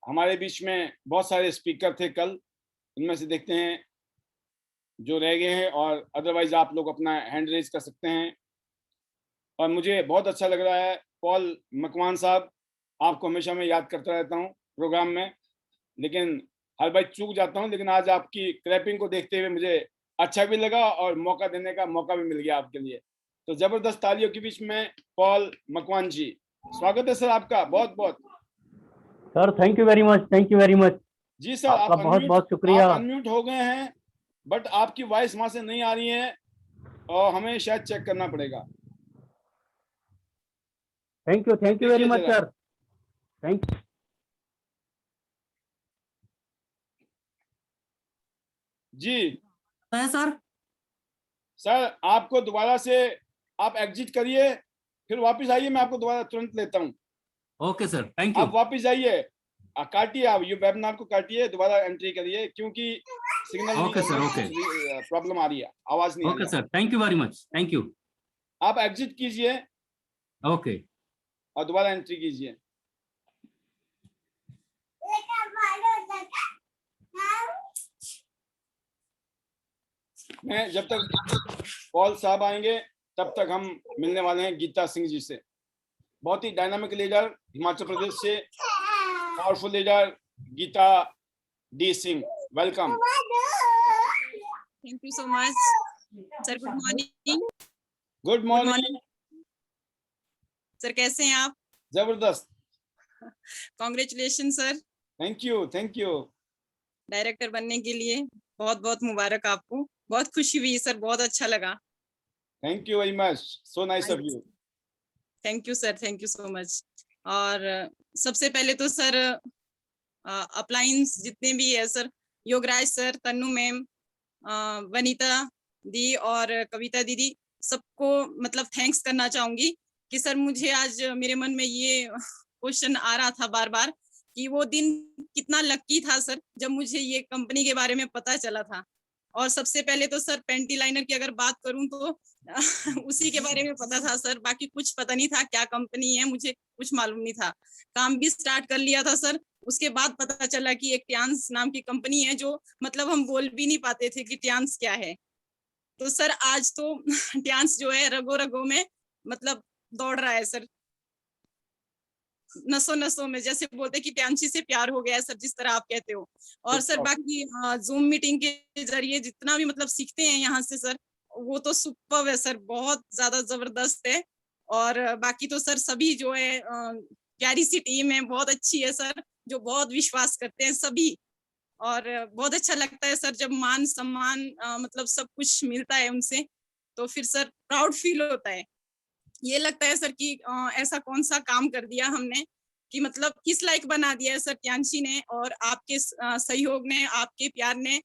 हमारे बीच में बहुत सारे स्पीकर थे कल, उनमें से देखते हैं जो रह गए हैं, और अदरवाइज आप लोग अपना हैंड रेज कर सकते हैं। और मुझे बहुत अच्छा लग रहा है पॉल मकवान साहब, आपको हमेशा मैं याद करता रहता हूँ प्रोग्राम में, लेकिन हर बार चूक जाता हूँ। लेकिन आज आपकी क्लैपिंग को देखते हुए मुझे अच्छा भी लगा और मौका देने का मौका भी मिल गया आपके लिए। तो जबरदस्त तालियों के बीच में पॉल मकवान जी, स्वागत है सर आपका बहुत बहुत। Sir thank you very much, thank you very much. जी सर, आपका बहुत बहुत शुक्रिया। आप अनम्यूट हो गए हैं, बट आपकी वॉइस वहां से नहीं आ रही है और हमें शायद चेक करना पड़ेगा। थैंक यू वेरी देखिए मच जरा। Sir, thank you. जी है सर। सर, आपको दोबारा से आप एग्जिट करिए, फिर वापस आइए, मैं आपको दोबारा तुरंत लेता हूँ। Okay sir, thank you. आप वापस जाइए, काटिए, आप ये वेबिनार को काटिए, दोबारा एंट्री करिए, क्योंकि signal okay sir, okay. Problem आ रही है, आवाज नहीं आ रही ओके है। Sir, thank you very much, thank you. आप एग्जिट कीजिए ओके। और दोबारा एंट्री कीजिए। मैं जब तक पॉल साहब आएंगे तब तक हम मिलने वाले हैं गीता सिंह जी से। बहुत ही डायनामिक लीडर, हिमाचल प्रदेश से, powerful leader Geeta D Singh, welcome. Thank you so much sir. Good morning. Good morning sir, कैसे हैं आप? जबरदस्त। Congratulation sir, thank you, thank you. Director बनने के लिए बहुत बहुत मुबारक आपको। बहुत खुशी हुई सर, बहुत अच्छा लगा। Thank you very much, so nice of you. Thank you sir, thank you so much. और सबसे पहले तो सर अपलाइंस जितने भी है sir, Yograj sir, Tannu ma'am, Vanita दी और कविता दीदी, सबको मतलब थैंक्स करना चाहूंगी कि सर मुझे आज मेरे मन में ये क्वेश्चन आ रहा था बार बार कि वो दिन कितना लकी था सर जब मुझे ये कंपनी के बारे में पता चला था। और सबसे पहले तो सर पेंटी लाइनर की अगर बात करूं तो उसी के बारे में पता था सर, बाकी कुछ पता नहीं था क्या कंपनी है, मुझे कुछ मालूम नहीं था। काम भी स्टार्ट कर लिया था सर, उसके बाद पता चला कि एक ट्यांस नाम की कंपनी है जो मतलब हम बोल भी नहीं पाते थे कि ट्यांस क्या है। तो सर आज तो ट्यांस जो है रगो रगो में मतलब दौड़ रहा है सर, नसों नसों में, जैसे बोलते कि ट्यांशी से प्यार हो गया है सर, जिस तरह आप कहते हो। और सर बाकी जूम मीटिंग के जरिए जितना भी मतलब सीखते हैं यहाँ से सर, वो तो सुपर्ब है सर, बहुत ज्यादा जबरदस्त है। और बाकी तो सर सभी जो है प्यारी सी टीम है, बहुत अच्छी है सर, जो बहुत विश्वास करते हैं सभी। और बहुत अच्छा लगता है सर जब मान सम्मान मतलब सब कुछ मिलता है उनसे, तो फिर सर प्राउड फील होता है। ये लगता है सर कि ऐसा कौन सा काम कर दिया हमने कि मतलब किस लायक बना दिया है सर ट्यांशी ने, और आपके सहयोग ने, आपके प्यार ने।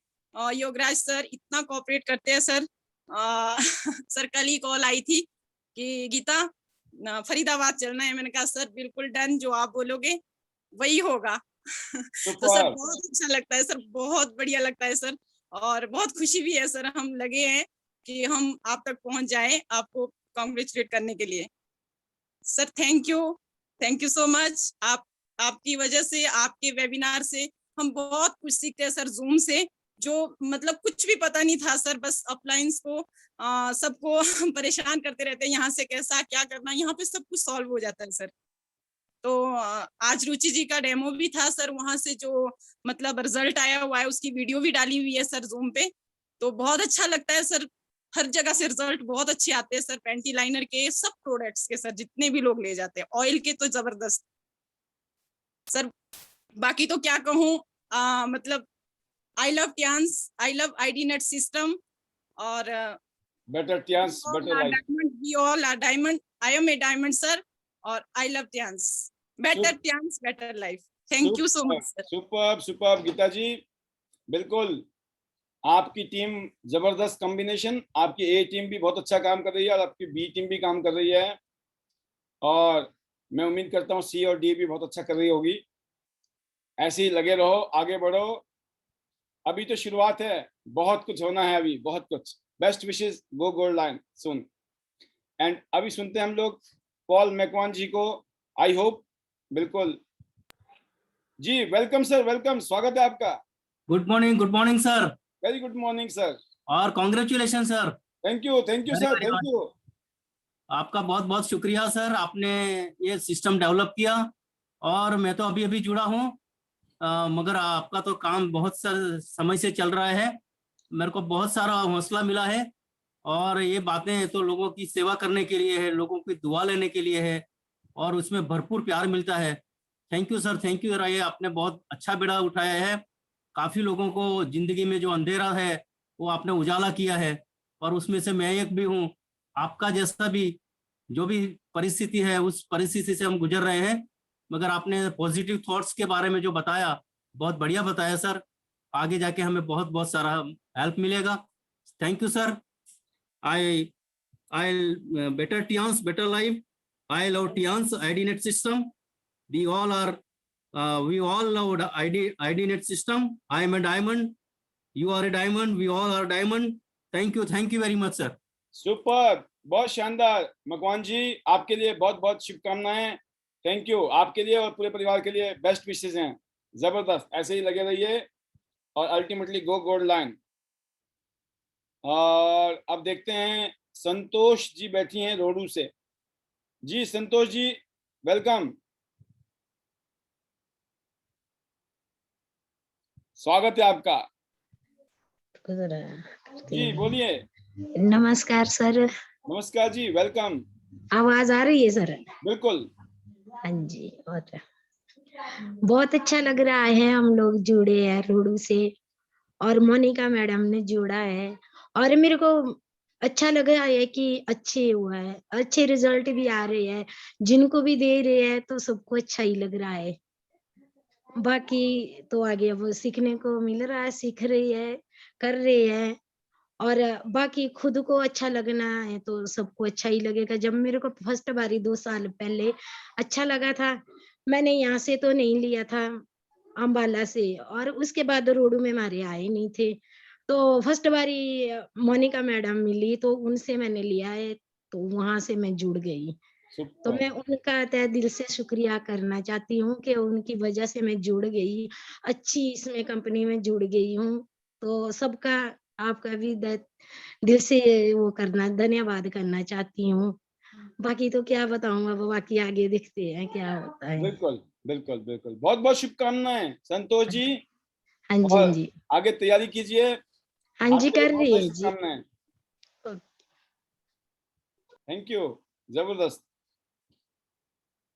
योगराज सर इतना कोऑपरेट करते हैं सर। सर कल ही कॉल आई थी कि गीता फरीदाबाद चलना है, मैंने कहा सर बिल्कुल डन, जो आप बोलोगे वही होगा। तो सर बहुत अच्छा लगता है सर, बहुत बढ़िया लगता है सर, और बहुत खुशी भी है सर, हम लगे हैं कि हम आप तक पहुंच जाए आपको कॉन्ग्रेचुलेट करने के लिए। Sir thank you so much. आपकी वजह से, आपके वेबिनार से हम बहुत कुछ सीखते हैं सर, जूम से, जो मतलब कुछ भी पता नहीं था सर, बस अपलाइंस को सबको परेशान करते रहते हैं, यहाँ से कैसा क्या करना, यहाँ पे सब कुछ सॉल्व हो जाता है सर। तो आज रुचि जी का डेमो भी था सर, वहां से जो मतलब रिजल्ट आया हुआ है उसकी वीडियो भी डाली हुई है सर जूम पे। तो बहुत अच्छा लगता है सर, हर जगह से रिजल्ट बहुत अच्छे आते हैं सर, पेंटी लाइनर के सब प्रोडक्ट्स के सर, जितने भी लोग ले जाते हैं, ऑयल के तो जबरदस्त सर। बाकी तो क्या कहूँ, मतलब I love Tiens, I love ID net system, और better Tiens better life. Diamond, we all are diamond, I am a diamond sir, और I love Tiens, better Tiens better life. Thank you so much sir. Superb superb Geeta ji, बिल्कुल आपकी team जबरदस्त combination. आपकी ए team भी बहुत अच्छा काम कर रही है और आपकी बी टीम भी काम कर रही है, और मैं उम्मीद करता हूँ सी और डी भी बहुत अच्छा कर रही होगी। ऐसे ही लगे रहो, आगे बढ़ो, अभी तो शुरुआत है, बहुत कुछ होना है अभी, बहुत कुछ। Best wishes, go gold line soon. And अभी सुनते हैं हम लोग पॉल मैकवान जी को। आई होप बिल्कुल जी वेलकम सर, वेलकम, स्वागत है आपका। Good morning sir. Very good morning sir. और congratulation sir. Thank you Very, sir, very thank much. You. आपका बहुत बहुत शुक्रिया सर, आपने ये सिस्टम डेवलप किया। और मैं तो अभी अभी जुड़ा हूँ, मगर आपका तो काम बहुत समय से चल रहा है। मेरे को बहुत सारा हौसला मिला है, और ये बातें तो लोगों की सेवा करने के लिए है, लोगों की दुआ लेने के लिए है, और उसमें भरपूर प्यार मिलता है। Thank you sir, thank you. ये आपने बहुत अच्छा बेड़ा उठाया है। काफी लोगों को जिंदगी में जो अंधेरा है वो आपने उजाला किया है, और उसमें से मैं एक भी हूँ। आपका जैसा भी जो भी परिस्थिति है, उस परिस्थिति से हम गुजर रहे हैं, मगर आपने पॉजिटिव थॉट्स के बारे में जो बताया, बहुत बढ़िया बताया सर। आगे जाके हमें बहुत बहुत सारा हेल्प मिलेगा। Thank you sir. I'll better Tian's better life. I love Tian's IDNet system. We all are, we all love the IDNet system. I am a diamond. You are a diamond. We all are diamond. Thank you very much, sir. Super, बहुत शानदार। मकवान जी, आपके लिए बहुत बहुत शुभकामनाएं। Thank you, आपके लिए और पूरे परिवार के लिए बेस्ट विशेस हैं। जबरदस्त, ऐसे ही लगे रहिए और अल्टीमेटली गो गोल्ड लाइन। और अब देखते हैं, संतोष जी बैठी हैं रोडू से। जी संतोष जी, वेलकम, स्वागत है आपका। जी बोलिए। नमस्कार सर। नमस्कार जी, वेलकम। आवाज आ रही है सर? बिल्कुल। हाँ जी, बहुत अच्छा लग रहा है। हम लोग जुड़े हैं रोडू से, और मोनिका मैडम ने जोड़ा है, और मेरे को अच्छा लग रहा है कि अच्छे हुआ है, अच्छे रिजल्ट भी आ रहे हैं। जिनको भी दे रहे हैं तो सबको अच्छा ही लग रहा है। बाकी तो आगे वो सीखने को मिल रहा है, सीख रही है, कर रही है। और बाकी खुद को अच्छा लगना है तो सबको अच्छा ही लगेगा। जब मेरे को फर्स्ट बारी 2 साल पहले अच्छा लगा था, मैंने यहाँ से तो नहीं लिया था, अम्बाला से, और उसके बाद रोडू में हमारे आए नहीं थे। तो फर्स्ट बारी मोनिका मैडम मिली तो उनसे मैंने लिया है, तो वहां से मैं जुड़ गई। तो मैं उनका तहे दिल से शुक्रिया करना चाहती हूँ कि उनकी वजह से मैं जुड़ गई, अच्छी इसमें कंपनी में जुड़ गई हूँ। तो सबका, आपका भी दिल से वो करना, धन्यवाद करना चाहती हूँ। बाकी तो क्या बताऊँ, अब बाकी आगे देखते हैं क्या होता है। बिल्कुल बिल्कुल बिल्कुल, बहुत बहुत शुभकामनाएं संतोष जी। हाँ जी, और हाँ जी, आगे तैयारी कीजिए। हाँ जी, आपके लिए कर बहुत रही बहुत है जी। शुभकामनाएं। थैंक यू, जबरदस्त।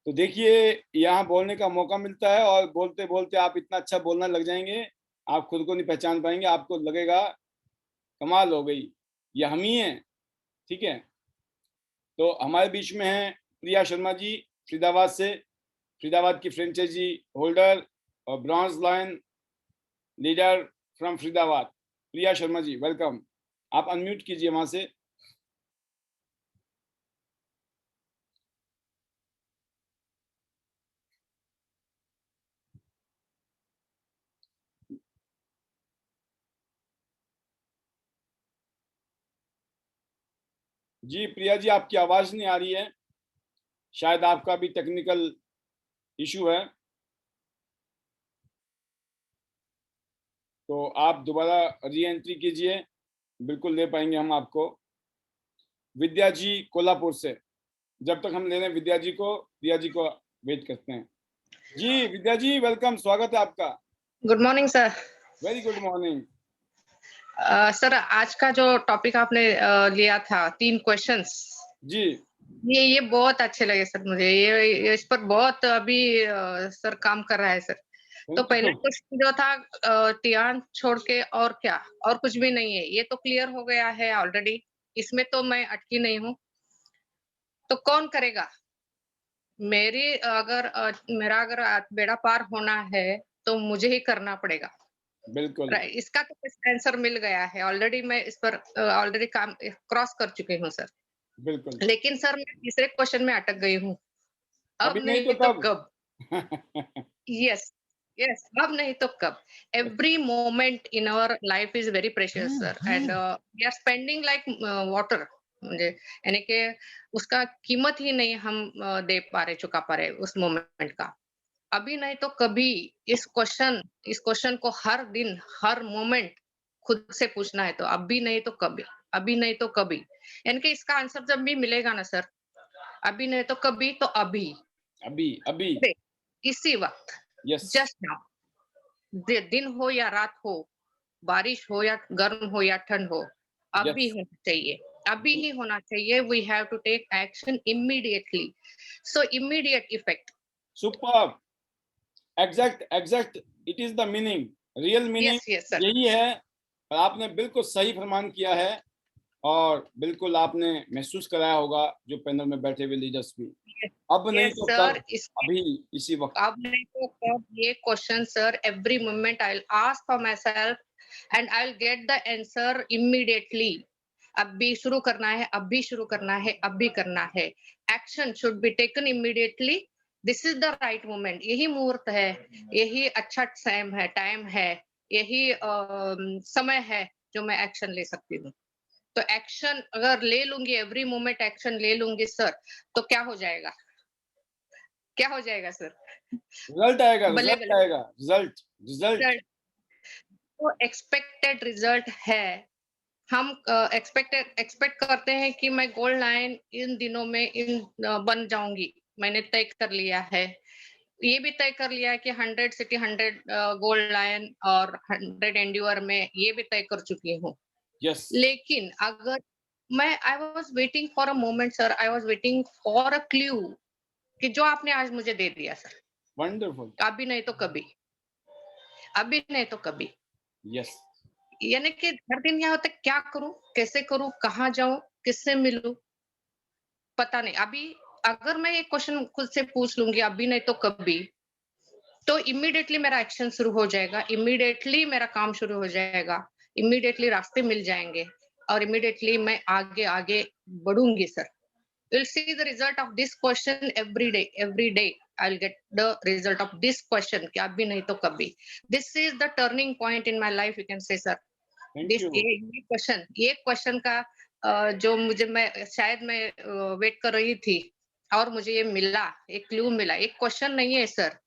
तो देखिए, यहाँ बोलने का मौका मिलता है और बोलते बोलते आप इतना अच्छा बोलना लग जाएंगे, आप खुद को नहीं पहचान पाएंगे। आपको लगेगा कमाल हो गई, ये हम ही हैं। ठीक है, तो हमारे बीच में है प्रिया शर्मा जी, फरीदाबाद से, फरीदाबाद की फ्रेंचाइजी होल्डर और bronze line leader from Faridabad. Priya Sharma ji, welcome. आप अनम्यूट कीजिए वहां से। जी प्रिया जी, आपकी आवाज नहीं आ रही है, शायद आपका भी टेक्निकल इशू है। तो आप दोबारा री एंट्री कीजिए, बिल्कुल ले पाएंगे हम आपको। विद्या जी कोल्हापुर से, जब तक हम ले रहे हैं विद्या जी को, प्रिया जी को वेट करते हैं। जी विद्या जी, वेलकम, स्वागत है आपका। Good morning sir. Very good morning. Sir, आज का जो टॉपिक आपने लिया था, 3 क्वेश्चंस, जी ये बहुत अच्छे लगे सर मुझे। ये इस पर बहुत अभी सर काम कर रहा है सर। तो पहला क्वेश्चन जो था, टियान छोड़ के और क्या, और कुछ भी नहीं है, ये तो क्लियर हो गया है ऑलरेडी, इसमें तो मैं अटकी नहीं हूँ। तो कौन करेगा? मेरा अगर बेड़ा पार होना है तो मुझे ही करना पड़ेगा। बिल्कुल इसका तो आंसर मिल गया है ऑलरेडी। मैं इस पर ऑलरेडी काम क्रॉस कर चुकी हूँ सर। बिल्कुल। लेकिन सर मैं तीसरे क्वेश्चन में अटक गई हूँ। अब अभी नहीं तो कब? यस, यस, अब नहीं तो कब? Every moment in our life is very precious sir, and we are spending like water, मुझे यानी कि उसका कीमत ही नहीं हम दे पा रहे, चुका पा रहे उस मोमेंट का। अभी नहीं तो कभी इस क्वेश्चन को हर दिन हर मोमेंट खुद से पूछना है। तो अभी नहीं तो कभी, अभी नहीं तो कभी, यानी कि इसका आंसर जब भी मिलेगा ना सर, अभी नहीं तो कभी, तो अभी, अभी इसी वक्त, यस जस्ट नाउ। दिन हो या रात हो, बारिश हो या गर्म हो या ठंड हो, अभी यस होना चाहिए, अभी ही होना चाहिए। We have to take action immediately, so immediate effect. Super exact it is the meaning, real meaning yes sir. यही है। और आपने बिल्कुल सही फरमान किया है और बिल्कुल आपने महसूस कराया होगा जो पैनल में बैठे हुए लीडर्स भी, अब नहीं यस तो सर, कब, अभी इसी वक्त। अब नहीं तो कब, ये question sir every moment I will ask for my self and I will get the answer immediately. अभी शुरू करना है, अभी शुरू करना है, अभी करना है। Action should be taken immediately. This is the right moment, यही मुहूर्त है, यही अच्छा टाइम है, यही समय है जो मैं एक्शन ले सकती हूँ। तो एक्शन अगर ले लूंगी, एवरी मोमेंट एक्शन ले लूंगी सर, तो क्या हो जाएगा, क्या हो जाएगा सर? रिजल्ट आएगा, बल्ले रिजल्ट बल्ले। आएगा, रिजल्ट तो एक्सपेक्टेड रिजल्ट है। हम एक्सपेक्ट करते हैं कि मैं गोल्ड लाइन इन दिनों में बन जाऊंगी। मैंने तय कर लिया है, ये भी तय कर लिया है कि 100 सिटी 100 गोल्ड लाइन और 100 एंड्योर में, ये भी तय कर चुकी हूँ। यस लेकिन अगर मैं I was waiting for a moment sir, I was waiting for a clue कि जो आपने आज मुझे दे दिया सर, वंडरफुल अभी नहीं तो कभी, अभी नहीं तो कभी। यस यानी कि हर दिन क्या होता है, क्या करूं, कैसे करूं, कहाँ जाऊं, किससे मिलूं, पता नहीं। अभी अगर मैं ये क्वेश्चन खुद से पूछ लूंगी, अभी नहीं तो कभी, तो इमीडिएटली मेरा एक्शन शुरू हो जाएगा, इमीडिएटली मेरा काम शुरू हो जाएगा, इमीडिएटली रास्ते मिल जाएंगे और इमीडिएटली मैं आगे आगे बढ़ूंगी sir. You'll see the result of this question every day. Every day I'll get the result of this question कि अभी नहीं तो कभी। This is the turning point in my life, you can say sir. Thank This you ये question का जो मुझे शायद मैं वेट कर रही थी और मुझे ये मिला, एक क्लू मिला। एक क्वेश्चन नहीं है सर,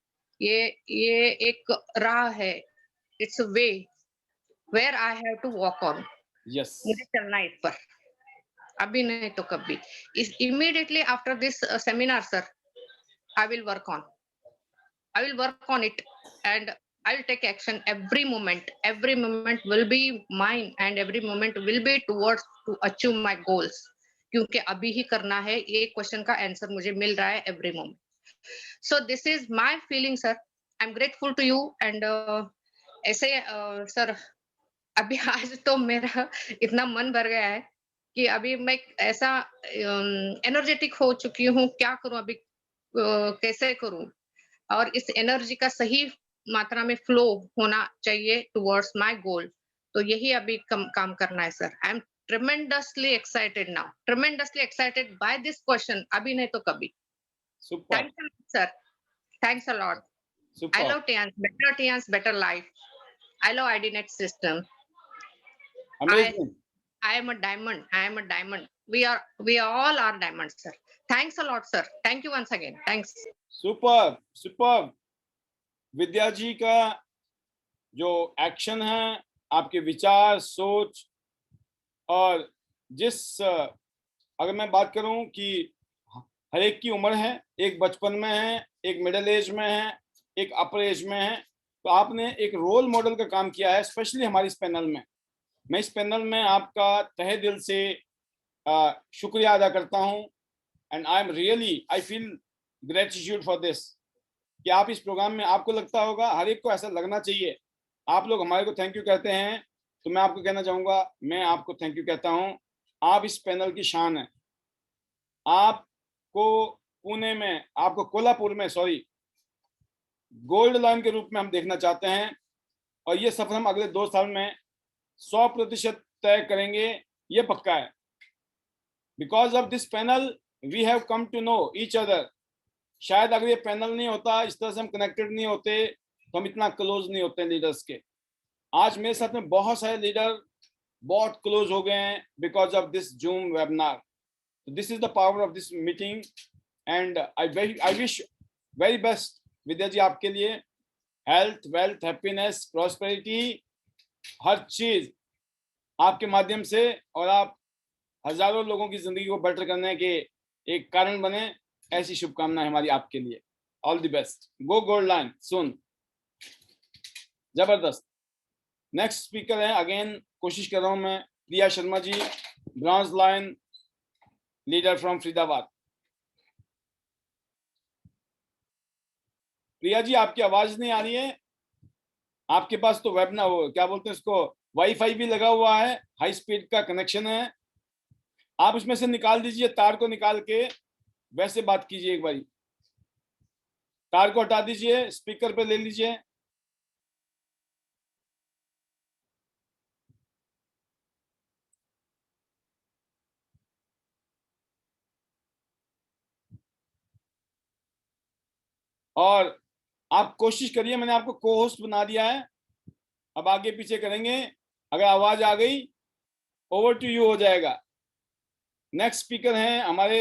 ये एक राह है। It's way where I have to walk on. Yes मुझे चलना है इस पर, अभी नहीं तो कभी। इस immediately after this seminar sir, I will work on it and I'll take action every moment. Every moment will be mine and every moment will be towards to achieve my goals. क्योंकि अभी ही करना है, ये question का answer मुझे मिल रहा है every moment. So this is my feeling sir. I'm grateful to you and ऐसे सर अभी आज तो मेरा इतना मन भर गया है कि अभी मैं ऐसा एनर्जेटिक हो चुकी हूँ, क्या करूं अभी, कैसे करूं, और इस एनर्जी का सही मात्रा में फ्लो होना चाहिए टुवर्ड्स माय गोल। तो यही अभी काम करना है sir. I M tremendously excited now, tremendously excited by this question, अभी नहीं तो कभी। Super Thanks a lot sir, thanks a lot. I super love TANS, better life. I love IDNet system. Amazing I am a diamond. I am a diamond. We all are diamonds, sir. Thanks a lot, sir. Thank you once again. Thanks. Super Vidya ji का जो action है, आपके विचार, सोच, और जिस अगर मैं बात करूं कि हर एक की उम्र है, एक बचपन में है, एक मिडिल एज में है, एक अपर एज में है, तो आपने एक रोल मॉडल का काम किया है, स्पेशली हमारे इस पैनल में। मैं इस पैनल में आपका तहे दिल से शुक्रिया अदा करता हूं and I am really I feel gratitude for this कि आप इस प्रोग्राम में, आपको लगता होगा, हर एक को ऐसा लगना चाहिए। आप लोग हमारे को थैंक यू कहते हैं, तो मैं आपको कहना चाहूँगा, मैं आपको थैंक यू कहता हूँ। आप इस पैनल की शान है। आपको पुणे में, आपको कोल्हापुर में गोल्ड लाइन के रूप में हम देखना चाहते हैं, और ये सफर हम अगले 2 साल में 100% तय करेंगे, ये पक्का है। Because of this panel we have come to know each other. शायद अगर ये पैनल नहीं होता, इस तरह से हम कनेक्टेड नहीं होते, तो हम इतना क्लोज नहीं होते लीडर्स के। आज मेरे साथ में बहुत सारे लीडर बहुत क्लोज हो गए हैं because of this zoom webinar. This is the power of this meeting and I wish very best Vidya ji आपके लिए हेल्थ, वेल्थ, हैप्पीनेस, प्रॉस्पेरिटी, हर चीज आपके माध्यम से, और आप हजारों लोगों की जिंदगी को बेटर करने के एक कारण बने, ऐसी शुभकामनाएं हमारी आपके लिए। All the best, go gold line soon. जबरदस्त। नेक्स्ट स्पीकर है, अगेन कोशिश कर रहा हूं मैं, Priya Sharma ji, bronze line leader from Faridabad. Priya ji आपकी आवाज नहीं आ रही है। आपके पास तो वेब ना हो, क्या बोलते हैं उसको, वाईफाई भी लगा हुआ है, हाई स्पीड का कनेक्शन है, आप उसमें से निकाल दीजिए, तार को निकाल के वैसे बात कीजिए। एक बारी तार को हटा दीजिए, स्पीकर पे ले लीजिए। और आप कोशिश करिए, मैंने आपको को होस्ट बना दिया है, अब आगे पीछे करेंगे, अगर आवाज आ गई ओवर टू यू हो जाएगा। नेक्स्ट स्पीकर हैं हमारे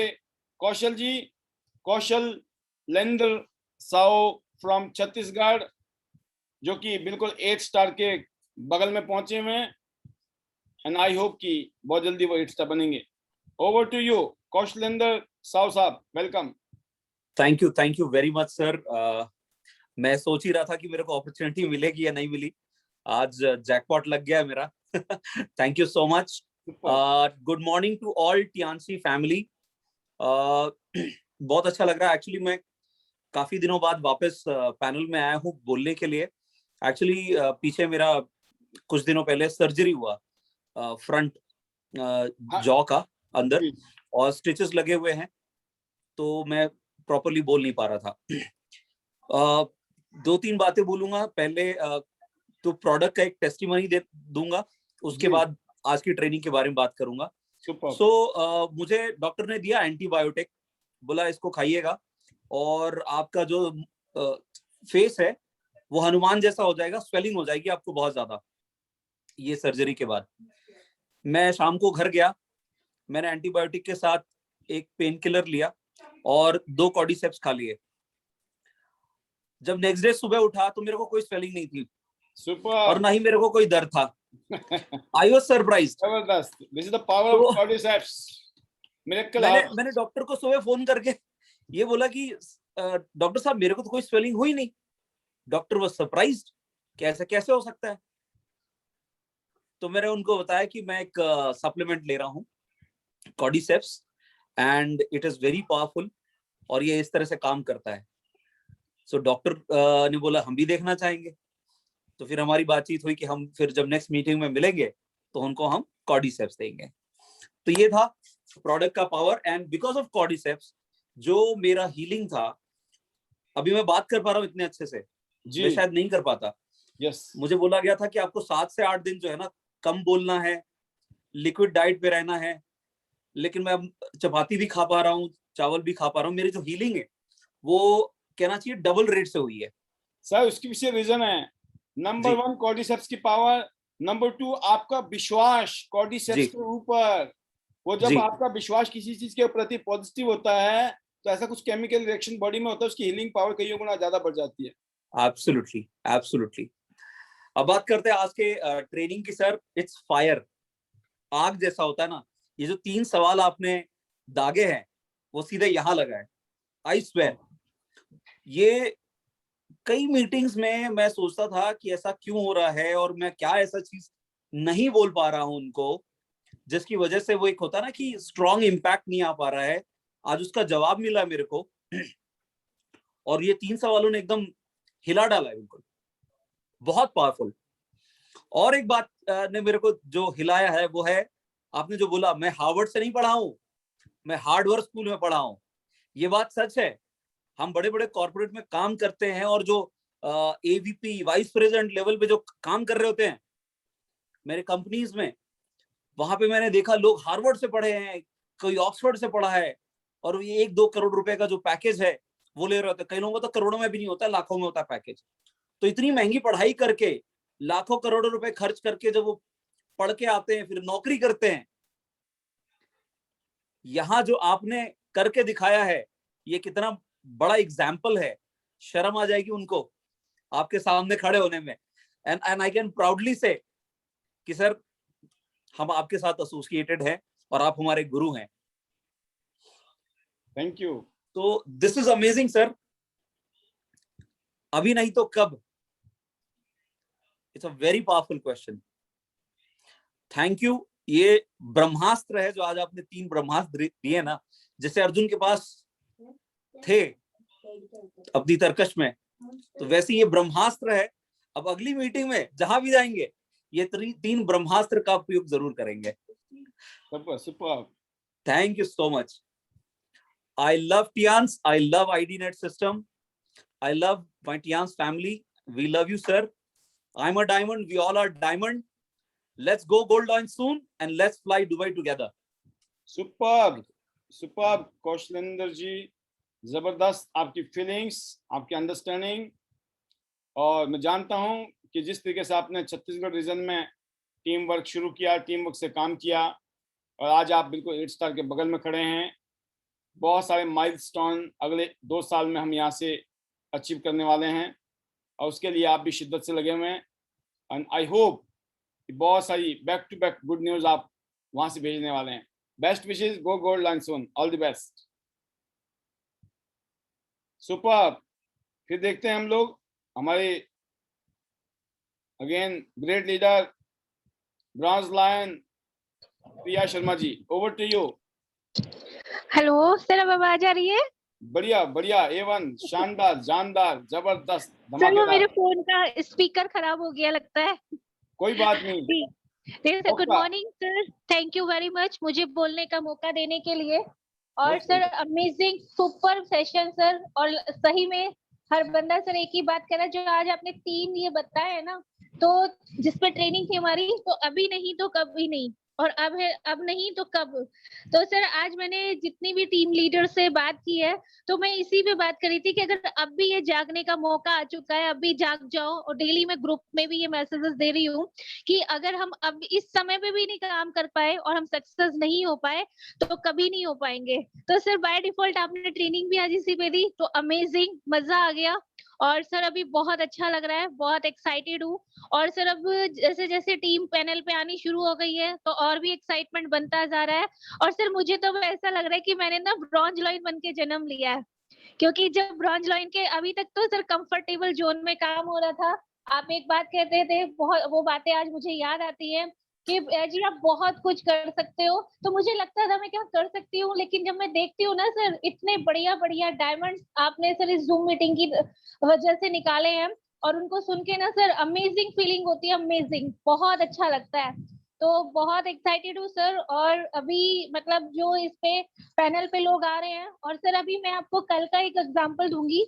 कौशल जी, कौशल लेंदर साओ फ्रॉम छत्तीसगढ़, जो कि बिल्कुल 8 स्टार के बगल में पहुंचे हुए हैं, एंड आई होप कि बहुत जल्दी वो 8 स्टार बनेंगे। ओवर टू यू कौशलेंदर साओ साहब, welcome. Thank you very much sir. मैं सोच ही रहा था कि मेरे को अपॉर्चुनिटी मिलेगी या नहीं मिली, आज जैकपॉट लग गया है मेरा। Thank you so much. Good morning to all Tianshi family. बहुत अच्छा लग रहा है एक्चुअली, मैं काफी दिनों बाद वापस पैनल में आया हूँ बोलने के लिए। एक्चुअली पीछे मेरा कुछ दिनों पहले सर्जरी हुआ फ्रंट जॉ का अंदर, और स्टिचेस लगे हुए हैं, तो मैं प्रॉपर्ली बोल नहीं पा रहा था। 2-3 बातें बोलूंगा। पहले तो प्रोडक्ट का एक टेस्टिमनी दूंगा, उसके बाद आज की ट्रेनिंग के बारे में बात करूंगा। सो मुझे डॉक्टर ने दिया एंटीबायोटिक, बोला इसको खाइएगा और आपका जो फेस है वो हनुमान जैसा हो जाएगा, स्वेलिंग हो जाएगी आपको बहुत ज्यादा ये सर्जरी के बाद। मैं शाम को घर गया, मैंने एंटीबायोटिक के साथ एक पेन किलर लिया और 2 कॉर्डिसेप्स खा लिए। जब नेक्स्ट डे सुबह उठा तो मेरे को कोई स्वेलिंग नहीं थी, और ना ही मेरे को कोई दर्द था। I was surprised. जबरदस्त, this is the power of cordyceps, miracle. मैंने डॉक्टर को सुबह फोन करके ये बोला कि डॉक्टर साहब मेरे को तो कोई स्वेलिंग हुई नहीं। डॉक्टर वाज सरप्राइज्ड, कैसे कैसे हो सकता है। तो मैंने उनको बताया कि मैं एक सप्लीमेंट ले रहा हूँ cordyceps, and it is very powerful और ये इस तरह से काम करता है। सो डॉक्टर ने बोला हम भी देखना चाहेंगे, तो फिर हमारी बातचीत हुई कि हम फिर जब नेक्स्ट मीटिंग में मिलेंगे तो उनको हम कॉर्डिसेप्स देंगे। तो ये था प्रोडक्ट का power, and because of cordyceps जो मेरा हीलिंग था, अभी मैं बात कर पा रहा हूँ इतने अच्छे से, मैं शायद नहीं कर पाता। मुझे बोला गया था कि आपको 7 से 8 दिन जो है ना कम बोलना है, लिक्विड डाइट पे रहना है, लेकिन मैं अब चपाती भी खा पा रहा हूँ, चावल भी खा पा रहा हूँ। मेरी जो हीलिंग है वो कहना चाहिए डबल रेट से हुई है। सर उसकी पीछे रीजन है, नंबर 1 कॉर्डिसेप्स की पावर, नंबर 2 आपका विश्वास कॉर्डिसेप्स के ऊपर। वो जब आपका विश्वास किसी चीज के प्रति पॉजिटिव होता है तो ऐसा कुछ केमिकल रिएक्शन बॉडी में होता है, उसकी हीलिंग पावर कई गुना ज्यादा बढ़ जाती है। Absolutely, absolutely. अब बात करते हैं आज के ट्रेनिंग की। सर इट्स फायर, आग जैसा होता है ना। ये जो 3 सवाल आपने दागे हैं वो सीधे यहाँ लगा है। आई स्वेयर, ये कई मीटिंग्स में मैं सोचता था कि ऐसा क्यों हो रहा है और मैं क्या ऐसा चीज नहीं बोल पा रहा हूं उनको, जिसकी वजह से वो एक होता ना कि स्ट्रॉन्ग इम्पैक्ट नहीं आ पा रहा है। आज उसका जवाब मिला मेरे को, और ये 3 सवालों ने एकदम हिला डाला है, बिल्कुल बहुत पावरफुल। और एक बात ने मेरे को जो हिलाया है वो है, आपने जो बोला मैं हार्वर्ड से नहीं पढ़ा हूं, मैं हार्डवर्क स्कूल में पढ़ा हूं। ये बात सच है। हम बड़े बड़े कॉर्पोरेट में काम करते हैं और जो एवीपी वाइस प्रेसिडेंट लेवल पे जो काम कर रहे होते हैं मेरे कंपनीज में, वहां पे मैंने देखा लोग हार्वर्ड से पढ़े हैं, कोई ऑक्सफोर्ड से पढ़ा है, और ये 1-2 करोड़ रुपए का जो पैकेज है वो ले रहे होते हैं। कई लोगों को तो करोड़ों में भी नहीं होता, लाखों में होता है पैकेज। तो इतनी महंगी पढ़ाई करके, लाखों करोड़ों रुपए खर्च करके जब वो पढ़ के आते हैं, फिर नौकरी करते हैं, यहाँ जो आपने करके दिखाया है ये कितना बड़ा एग्जाम्पल है शर्म आ जाएगी उनको आपके सामने खड़े होने में। एंड आई कैन प्राउडली से कि सर हम आपके साथ एसोसिएटेड हैं और आप हमारे गुरु हैं। Thank you. तो दिस इज अमेजिंग सर। अभी नहीं तो कब? It's a very powerful question. Thank you. ये ब्रह्मास्त्र है जो आज आपने 3 ब्रह्मास्त्र दिए ना, जैसे अर्जुन के पास थे अपनी तरकश में, तो वैसे ये ब्रह्मास्त्र है। अब अगली मीटिंग में जहां भी जाएंगे ये 3 ब्रह्मास्त्र का उपयोग जरूर करेंगे। Super super. Thank you so much. I love Tiens, I love IDnet system, I love my Tiens family, we love you sir. I am a diamond, we all are diamond. Let's go gold line soon and let's fly Dubai together. Super super Kaushlendra ji, जबरदस्त आपकी feelings, आपकी understanding. और मैं जानता हूं कि जिस तरीके से आपने छत्तीसगढ़ रीजन में टीम वर्क शुरू किया, टीम वर्क से काम किया, और आज आप बिल्कुल 8 स्टार के बगल में खड़े हैं। बहुत सारे माइलस्टोन अगले 2 साल में हम यहाँ से अचीव करने वाले हैं, और उसके लिए आप भी शिद्दत से लगे हुए हैं। एंड आई होप बहुत सारी back to back good news आप वहां से भेजने वाले हैं। Best wishes, go gold line soon, all the best. Super. फिर देखते हैं हम लोग हमारे again great leader bronze lion Priya Sharma ji, over to you. Hello sir, अब आवाज आ रही है? बढ़िया बढ़िया, A1, शानदार, जानदार, जबरदस्त, सर वो धमाकेदार। मेरे फोन का स्पीकर खराब हो गया लगता है। कोई बात नहीं। सर गुड ओका। Morning sir, thank you very much मुझे बोलने का मौका देने के लिए। और sir amazing super session sir, और सही में हर बंदा सर एक ही बात कर रहा है, जो आज आपने 3 ये बताया है ना, तो जिस पे ट्रेनिंग थी हमारी, तो अभी नहीं तो कभी नहीं, और अब है अब नहीं तो कब। तो सर आज मैंने जितनी भी टीम लीडर से बात की है, तो मैं इसी पे बात करी थी कि अगर अब भी ये जागने का मौका आ चुका है, अब भी जाग जाओ। और डेली मैं ग्रुप में भी ये मैसेजेस दे रही हूँ कि अगर हम अब इस समय पे भी नहीं काम कर पाए और हम सक्सेस नहीं हो पाए, तो कभी नहीं हो पाएंगे। तो सर बाय डिफॉल्ट आपने ट्रेनिंग भी आज इसी पे दी, तो अमेजिंग, मजा आ गया। और सर अभी बहुत अच्छा लग रहा है, बहुत एक्साइटेड हूँ। और सर अब जैसे जैसे टीम पैनल पे आनी शुरू हो गई है, तो और भी एक्साइटमेंट बनता जा रहा है। और सर मुझे तो ऐसा लग रहा है कि मैंने ना ब्रॉन्ज लॉइन बन के जन्म लिया है, क्योंकि जब ब्रॉन्ज लॉइन के अभी तक तो सर कंफर्टेबल जोन में काम हो रहा था। आप एक बात कहते थे, बहुत वो बातें आज मुझे याद आती है कि जी आप बहुत कुछ कर सकते हो। तो मुझे लगता था मैं क्या कर सकती हूँ, लेकिन जब मैं देखती हूँ ना सर, इतने बढ़िया बढ़िया डायमंड्स आपने सर इस जूम मीटिंग की वजह से निकाले हैं, और उनको सुन के ना सर अमेजिंग फीलिंग होती है, अमेजिंग, बहुत अच्छा लगता है। तो बहुत एक्साइटेड हूँ सर। और अभी मतलब जो इस पे पैनल पे लोग आ रहे हैं, और सर अभी मैं आपको कल का एक एग्जांपल दूंगी।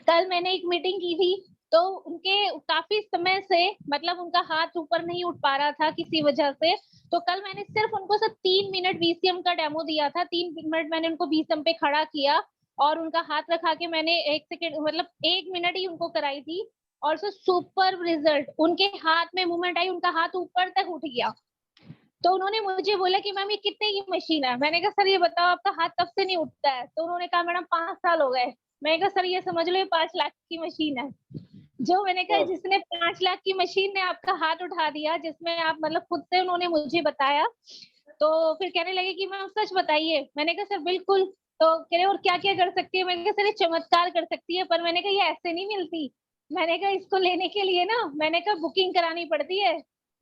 कल मैंने एक मीटिंग की थी, तो उनके काफी समय से मतलब उनका हाथ ऊपर नहीं उठ पा रहा था किसी वजह से। तो कल मैंने सिर्फ उनको सिर्फ 3 मिनट VCM का डेमो दिया था। 3 मिनट मैंने उनको VCM पे खड़ा किया, और उनका हाथ रखा के मैंने 1 सेकेंड मतलब 1 मिनट ही उनको कराई थी। और सर सुपर रिजल्ट, उनके हाथ में मूवमेंट आई, उनका हाथ ऊपर तक उठ गया। तो उन्होंने मुझे बोला कि मैम ये कितने की मशीन है? मैंने कहा सर ये बताओ आपका हाथ कब से नहीं उठता है? तो उन्होंने कहा मैडम 5 साल हो गए। मैंने कहा सर ये समझ लो ये 5 लाख की मशीन है। जो मैंने कहा जिसने 5 लाख की मशीन ने आपका हाथ उठा दिया, जिसमें आप मतलब खुद से उन्होंने मुझे बताया। तो फिर कहने लगे कि मैम सच बताइए। मैंने कहा सर बिल्कुल। तो कह रहे और क्या क्या कर सकती है? मैंने कहा सर ये चमत्कार कर सकती है, पर मैंने कहा ये ऐसे नहीं मिलती। मैंने कहा इसको लेने के लिए ना, मैंने कहा बुकिंग करानी पड़ती है।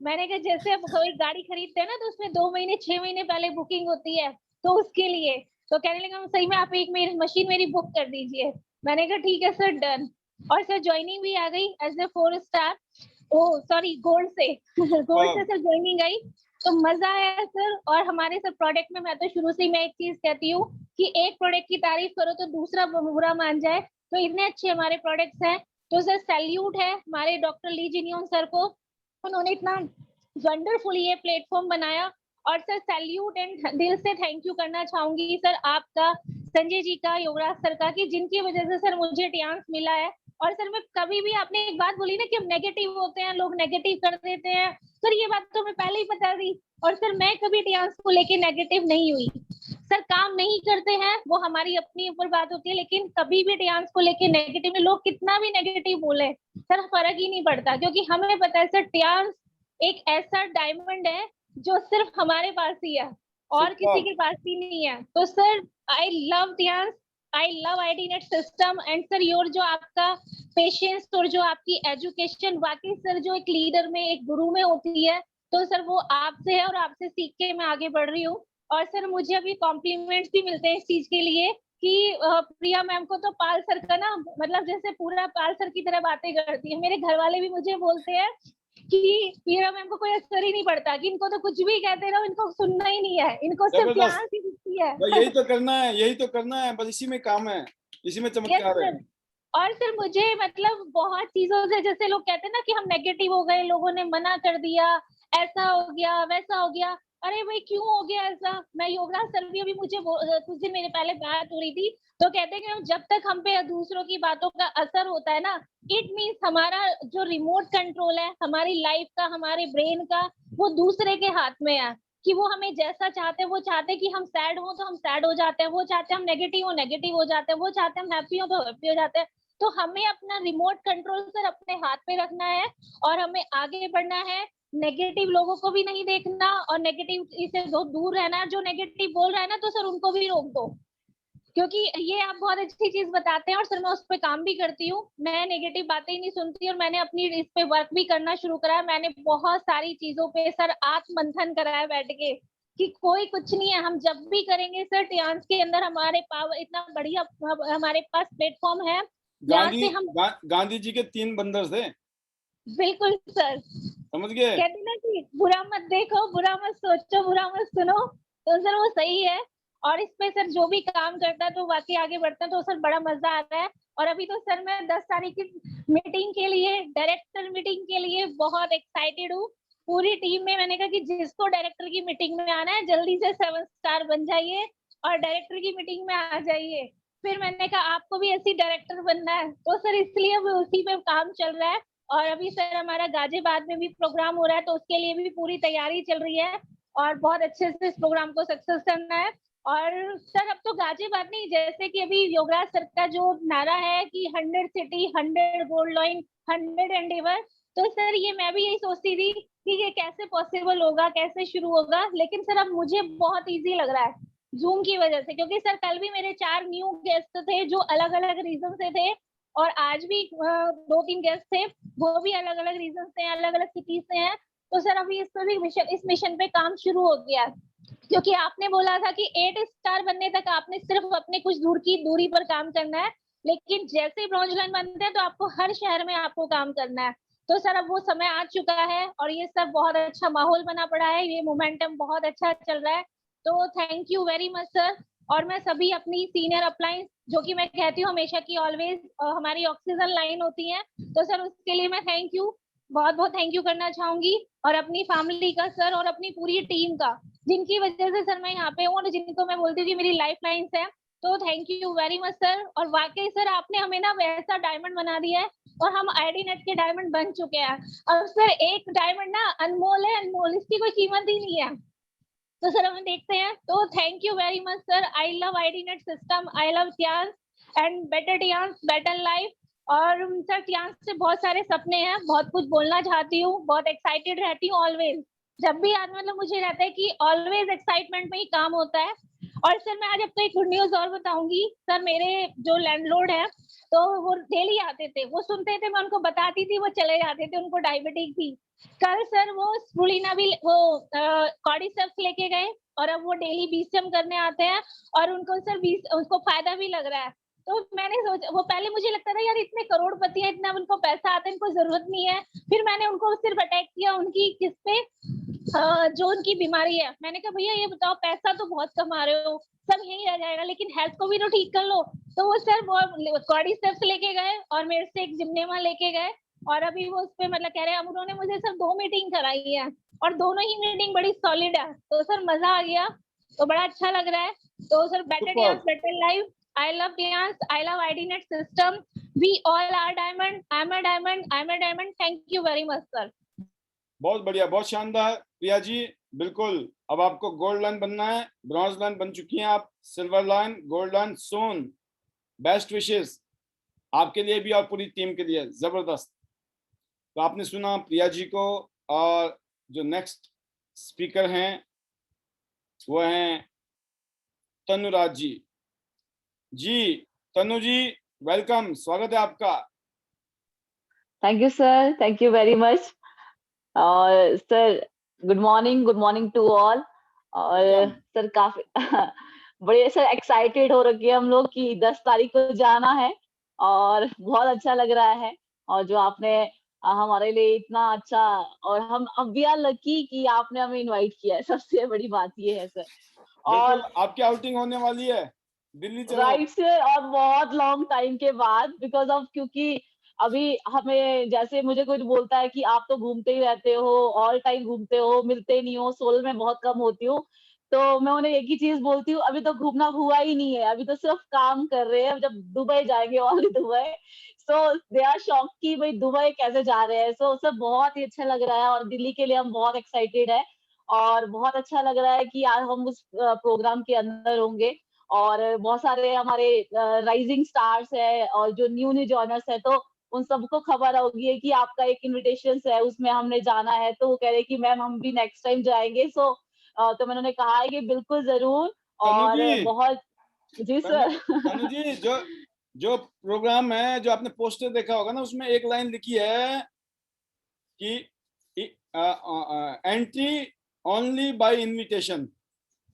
मैंने कहा जैसे अब कोई गाड़ी खरीदते हैं ना, तो उसमें 2 महीने 6 महीने पहले बुकिंग होती है, तो उसके लिए। तो कहने लगा सही में आप एक मशीन मेरी बुक कर दीजिए। मैंने कहा ठीक है सर, डन। और सर ज्वाइनिंग भी आ गई as a 4 star, oh sorry gold से गोल्ड से सर ज्वाइनिंग आई। तो मजा आया सर। और हमारे सर प्रोडक्ट में मैं तो शुरू से मैं एक चीज कहती हूँ कि एक प्रोडक्ट की तारीफ करो तो दूसरा बुरा मान जाए। तो इतने अच्छे हमारे प्रोडक्ट्स हैं। तो सर सैल्यूट है हमारे डॉक्टर ली जिनियन सर को, उन्होंने इतना वंडरफुल ये प्लेटफॉर्म बनाया। और सर सैल्यूट एंड दिल से थैंक यू करना चाहूंगी सर आपका, संजय जी का, योगराज सर का, कि जिनकी वजह से सर मुझे टियांस मिला है। और सर मैं कभी भी, आपने एक बात बोली ना कि हम नेगेटिव होते हैं, लोग नेगेटिव कर देते हैं, सर ये बात तो मैं पहले ही बता दी। और सर मैं कभी टियांस को लेके नेगेटिव नहीं हुई सर काम नहीं करते हैं वो हमारी अपनी ऊपर बात होती है, लेकिन कभी भी डांस को लेके नेगेटिव में लोग कितना भी नेगेटिव बोले सर फर्क ही नहीं पड़ता, क्योंकि हमें पता है सर डांस एक ऐसा डायमंड है जो सिर्फ हमारे पास ही है और किसी के पास ही नहीं है। तो sir I love Tiens, I love IDnet system and sir your जो आपका पेशेंस और जो आपकी एजुकेशन वाकई सर जो एक लीडर में एक गुरु में होती है, तो सर वो आपसे है और आपसे सीख के मैं आगे बढ़ रही हूँ। और सर मुझे अभी कॉम्प्लीमेंट्स भी मिलते हैं इस चीज के लिए कि प्रिया मैम को तो पाल सर का ना मतलब जैसे पूरा पाल सर की तरह बातें करती है। मेरे घर वाले भी मुझे बोलते हैं कि प्रिया मैम को कोई असर ही नहीं पड़ता, कि इनको तो कुछ भी कहते रहो इनको सुनना ही नहीं है, इनको सिर्फ जबरदस्त। ध्यान से दिखती है। भाई यही तो करना है, यही तो करना है, बस इसी में काम है, इसी में Yes, चमत्कार है। sir. और सर मुझे मतलब बहुत चीजों से जैसे लोग कहते हैं ना कि हम नेगेटिव हो गए, लोगों ने मना कर दिया, ऐसा हो गया वैसा हो गया, अरे भाई क्यों हो गया ऐसा। मैं योगराज सर भी अभी मुझे कुछ दिन मेरे पहले बात हो रही थी, तो कहते हैं कि जब तक हम पे दूसरों की बातों का असर होता है ना, इट मीन्स हमारा जो रिमोट कंट्रोल है हमारी लाइफ का, हमारे ब्रेन का, वो दूसरे के हाथ में है कि वो हमें जैसा चाहते हैं। वो चाहते हैं कि हम सैड हो तो हम सैड हो जाते हैं, वो चाहते हैं हम नेगेटिव हो जाते हैं, वो चाहते हैं हम हैप्पी हो तो हैप्पी हो जाते हैं। तो हमें अपना रिमोट कंट्रोल सर अपने हाथ पे रखना है और हमें आगे बढ़ना है। नेगेटिव लोगों को भी नहीं देखना और नेगेटिव से दूर रहना। जो नेगेटिव बोल रहा है ना तो सर उनको भी रोक दो, क्योंकि ये आप बहुत अच्छी चीज बताते हैं और सर मैं उस पर काम भी करती हूँ। मैं नेगेटिव बातें ही नहीं सुनती और मैंने अपनी इस पे वर्क भी करना शुरू करा है। मैंने बहुत सारी चीजों पे सर आत्ममंथन करा है बैठ के कि कोई कुछ नहीं है, हम जब भी करेंगे सर डांस के अंदर हमारे पावर इतना बढ़िया हमारे पास प्लेटफॉर्म है। गांधी जी के 3 बंदर थे। बिल्कुल सर, समझ गए? कहते ना कि बुरा मत देखो, बुरा मत सोचो, बुरा मत सुनो, तो सर वो सही है। और इस पे सर जो भी काम करता है तो वाकई आगे बढ़ता है, तो सर बड़ा मजा आता है। और अभी तो सर मैं 10 तारीख की मीटिंग के लिए, डायरेक्टर मीटिंग के लिए बहुत एक्साइटेड हूँ। पूरी टीम में मैंने कहा कि जिसको डायरेक्टर की मीटिंग में आना है जल्दी से 7 स्टार बन जाइए और डायरेक्टर की मीटिंग में आ जाइए। फिर मैंने कहा आपको भी ऐसी डायरेक्टर बनना है, तो सर इसलिए अभी उसी पे काम चल रहा है। और अभी सर हमारा गाजियाबाद में भी प्रोग्राम हो रहा है, तो उसके लिए भी पूरी तैयारी चल रही है और बहुत अच्छे से इस प्रोग्राम को सक्सेस करना है। और सर अब तो गाजियाबाद नहीं, जैसे कि अभी योगराज सर का जो नारा है कि 100 सिटी 100 गोल्ड लाइन 100 एंडेवर, तो सर ये मैं भी यही सोचती थी कि ये कैसे पॉसिबल होगा, कैसे शुरू होगा। लेकिन सर अब मुझे बहुत इजी लग रहा है जूम की वजह से, क्योंकि सर कल भी मेरे 4 न्यू गेस्ट थे जो अलग अलग रीजन से थे और आज भी 2-3 गेस्ट थे, वो भी अलग अलग रीजन से हैं, अलग अलग सिटी से हैं। तो सर अभी इस पर भी इस मिशन पे काम शुरू हो गया है, क्योंकि आपने बोला था कि 8 स्टार बनने तक आपने सिर्फ अपने कुछ दूर की दूरी पर काम करना है, लेकिन जैसे ही ब्रॉन्ज लाइन बनते हैं तो आपको हर शहर में आपको काम करना है। तो सर अब वो समय आ चुका है और ये सब बहुत अच्छा माहौल बना पड़ा है, ये मोमेंटम बहुत अच्छा चल रहा है। तो thank you very much sir. और मैं सभी अपनी सीनियर अपलाइंस, जो कि मैं कहती हूँ हमेशा की ऑलवेज हमारी ऑक्सीजन लाइन होती है, तो सर उसके लिए मैं थैंक यू, बहुत बहुत थैंक यू करना चाहूंगी। और अपनी फैमिली का सर और अपनी पूरी टीम का, जिनकी वजह से सर मैं यहाँ पे हूँ और जिनको मैं बोलती हूँ कि मेरी लाइफ लाइन्स है। तो thank you very much sir. और वाकई सर आपने हमें ना वैसा डायमंड बना दिया है और हम आईडीनेट के डायमंड बन चुके हैं। अब सर एक डायमंड ना अनमोल है, अनमोल, इसकी कोई कीमत ही नहीं है। तो सर हम देखते हैं। तो thank you very much sir. I love IDnet system, I love Tiens and better Tiens better life. और सर डांस से बहुत सारे सपने हैं, बहुत कुछ बोलना चाहती हूँ, बहुत एक्साइटेड रहती हूँ ऑलवेज। जब भी आज मतलब मुझे रहता है कि ऑलवेज एक्साइटमेंट में ही काम होता है। और सर मैं आज आपको एक गुड न्यूज और बताऊंगी सर। मेरे जो लैंडलॉर्ड है तो वो डेली आते थे, वो सुनते थे, मैं उनको बताती थी, वो चले जाते थे, उनको डायबिटीज थी। कल सर वो स्प्रुलिना भी वो कॉर्डिसेप्स लेके गए और अब वो डेली बीसीएम करने आते हैं और उनको सर उनको फायदा भी लग रहा है। तो मैंने सोचा, वो पहले मुझे लगता था यार इतने करोड़पति है, इतना उनको पैसा आता है, इनको जरूरत नहीं है। फिर मैंने उनको सिर्फ अटैक किया उनकी किस पे, जो उनकी बीमारी है। मैंने कहा भैया ये बताओ, पैसा तो बहुत कमा रहे हो, सब यही रह जाएगा, लेकिन हेल्थ को भी तो ठीक कर लो। तो वो सर वो कॉर्डिसेप्स लेके गए और मेरे से एक जिम्नेमा लेके गए और अभी वो उस पे मतलब कह रहे हैं। अब उन्होंने मुझे सर 2 मीटिंग कराई है और दोनों ही मीटिंग बड़ी सॉलिड है। तो सर मजा आ गया, तो बड़ा अच्छा लग रहा है। तो sir better Tiens better life, I love dance, I love IDNet system. We all are diamond. I'm a diamond. I'm a diamond. Thank you very much, sir. बहुत बढ़िया, बहुत शानदार प्रिया जी, बिल्कुल। अब आपको गोल्ड लाइन बनना है, ब्रॉन्ज लाइन बन चुकी हैं आप, सिल्वर लाइन, गोल्ड लाइन सोन। बेस्ट विशेस आपके लिए भी और पूरी टीम के लिए, जबरदस्त। तो आपने सुना प्रिया जी को, और जो नेक्स्ट स्पीकर हैं वो हैं तनुराज जी। जी तनु जी, वेलकम, स्वागत है आपका। Thank you, sir. Thank you very much. Sir, good morning to all. और Welcome. सर काफी बड़े सर एक्साइटेड हो रखे हैं हम लोग कि 10 तारीख को जाना है, और बहुत अच्छा लग रहा है। और जो आपने हमारे लिए इतना अच्छा, और हम वी आर लकी कि आपने हमें इनवाइट किया है, सबसे बड़ी बात ये है सर। बिल्कुल, और आपकी आउटिंग होने वाली है, दिल्ली चलो। राइट सर, और बहुत लॉन्ग टाइम के बाद, बिकॉज ऑफ, क्योंकि अभी हमें, जैसे मुझे कोई बोलता है कि आप तो घूमते ही रहते हो, ऑल टाइम घूमते हो, मिलते नहीं हो, सोल में बहुत कम होती हो, तो मैं उन्हें एक ही चीज बोलती हूँ, अभी तो घूमना हुआ ही नहीं है, अभी तो सिर्फ काम कर रहे हैं। जब दुबई जाएंगे, और Dubai, so they are shock कि भाई दुबई कैसे जा रहे हैं। सो सब बहुत ही अच्छा लग रहा है, और दिल्ली के लिए हम बहुत एक्साइटेड है, और बहुत अच्छा लग रहा है कि आज हम उस प्रोग्राम के अंदर होंगे, और बहुत सारे हमारे राइजिंग स्टार्स है, और जो न्यू जॉनर्स है, तो उन सबको खबर होगी कि आपका एक इनविटेशन है, उसमें हमने जाना है। तो वो कह रहे कि मैम हम भी नेक्स्ट टाइम जाएंगे। सो तो मैंने उन्हें कहा है कि बिल्कुल जरूर, तनु और जी, बहुत, जी तनु सर। तनु जी, जो जो प्रोग्राम है, जो आपने पोस्टर देखा होगा ना, उसमें एक लाइन लिखी है कि एंट्री ओनली बाय इनविटेशन।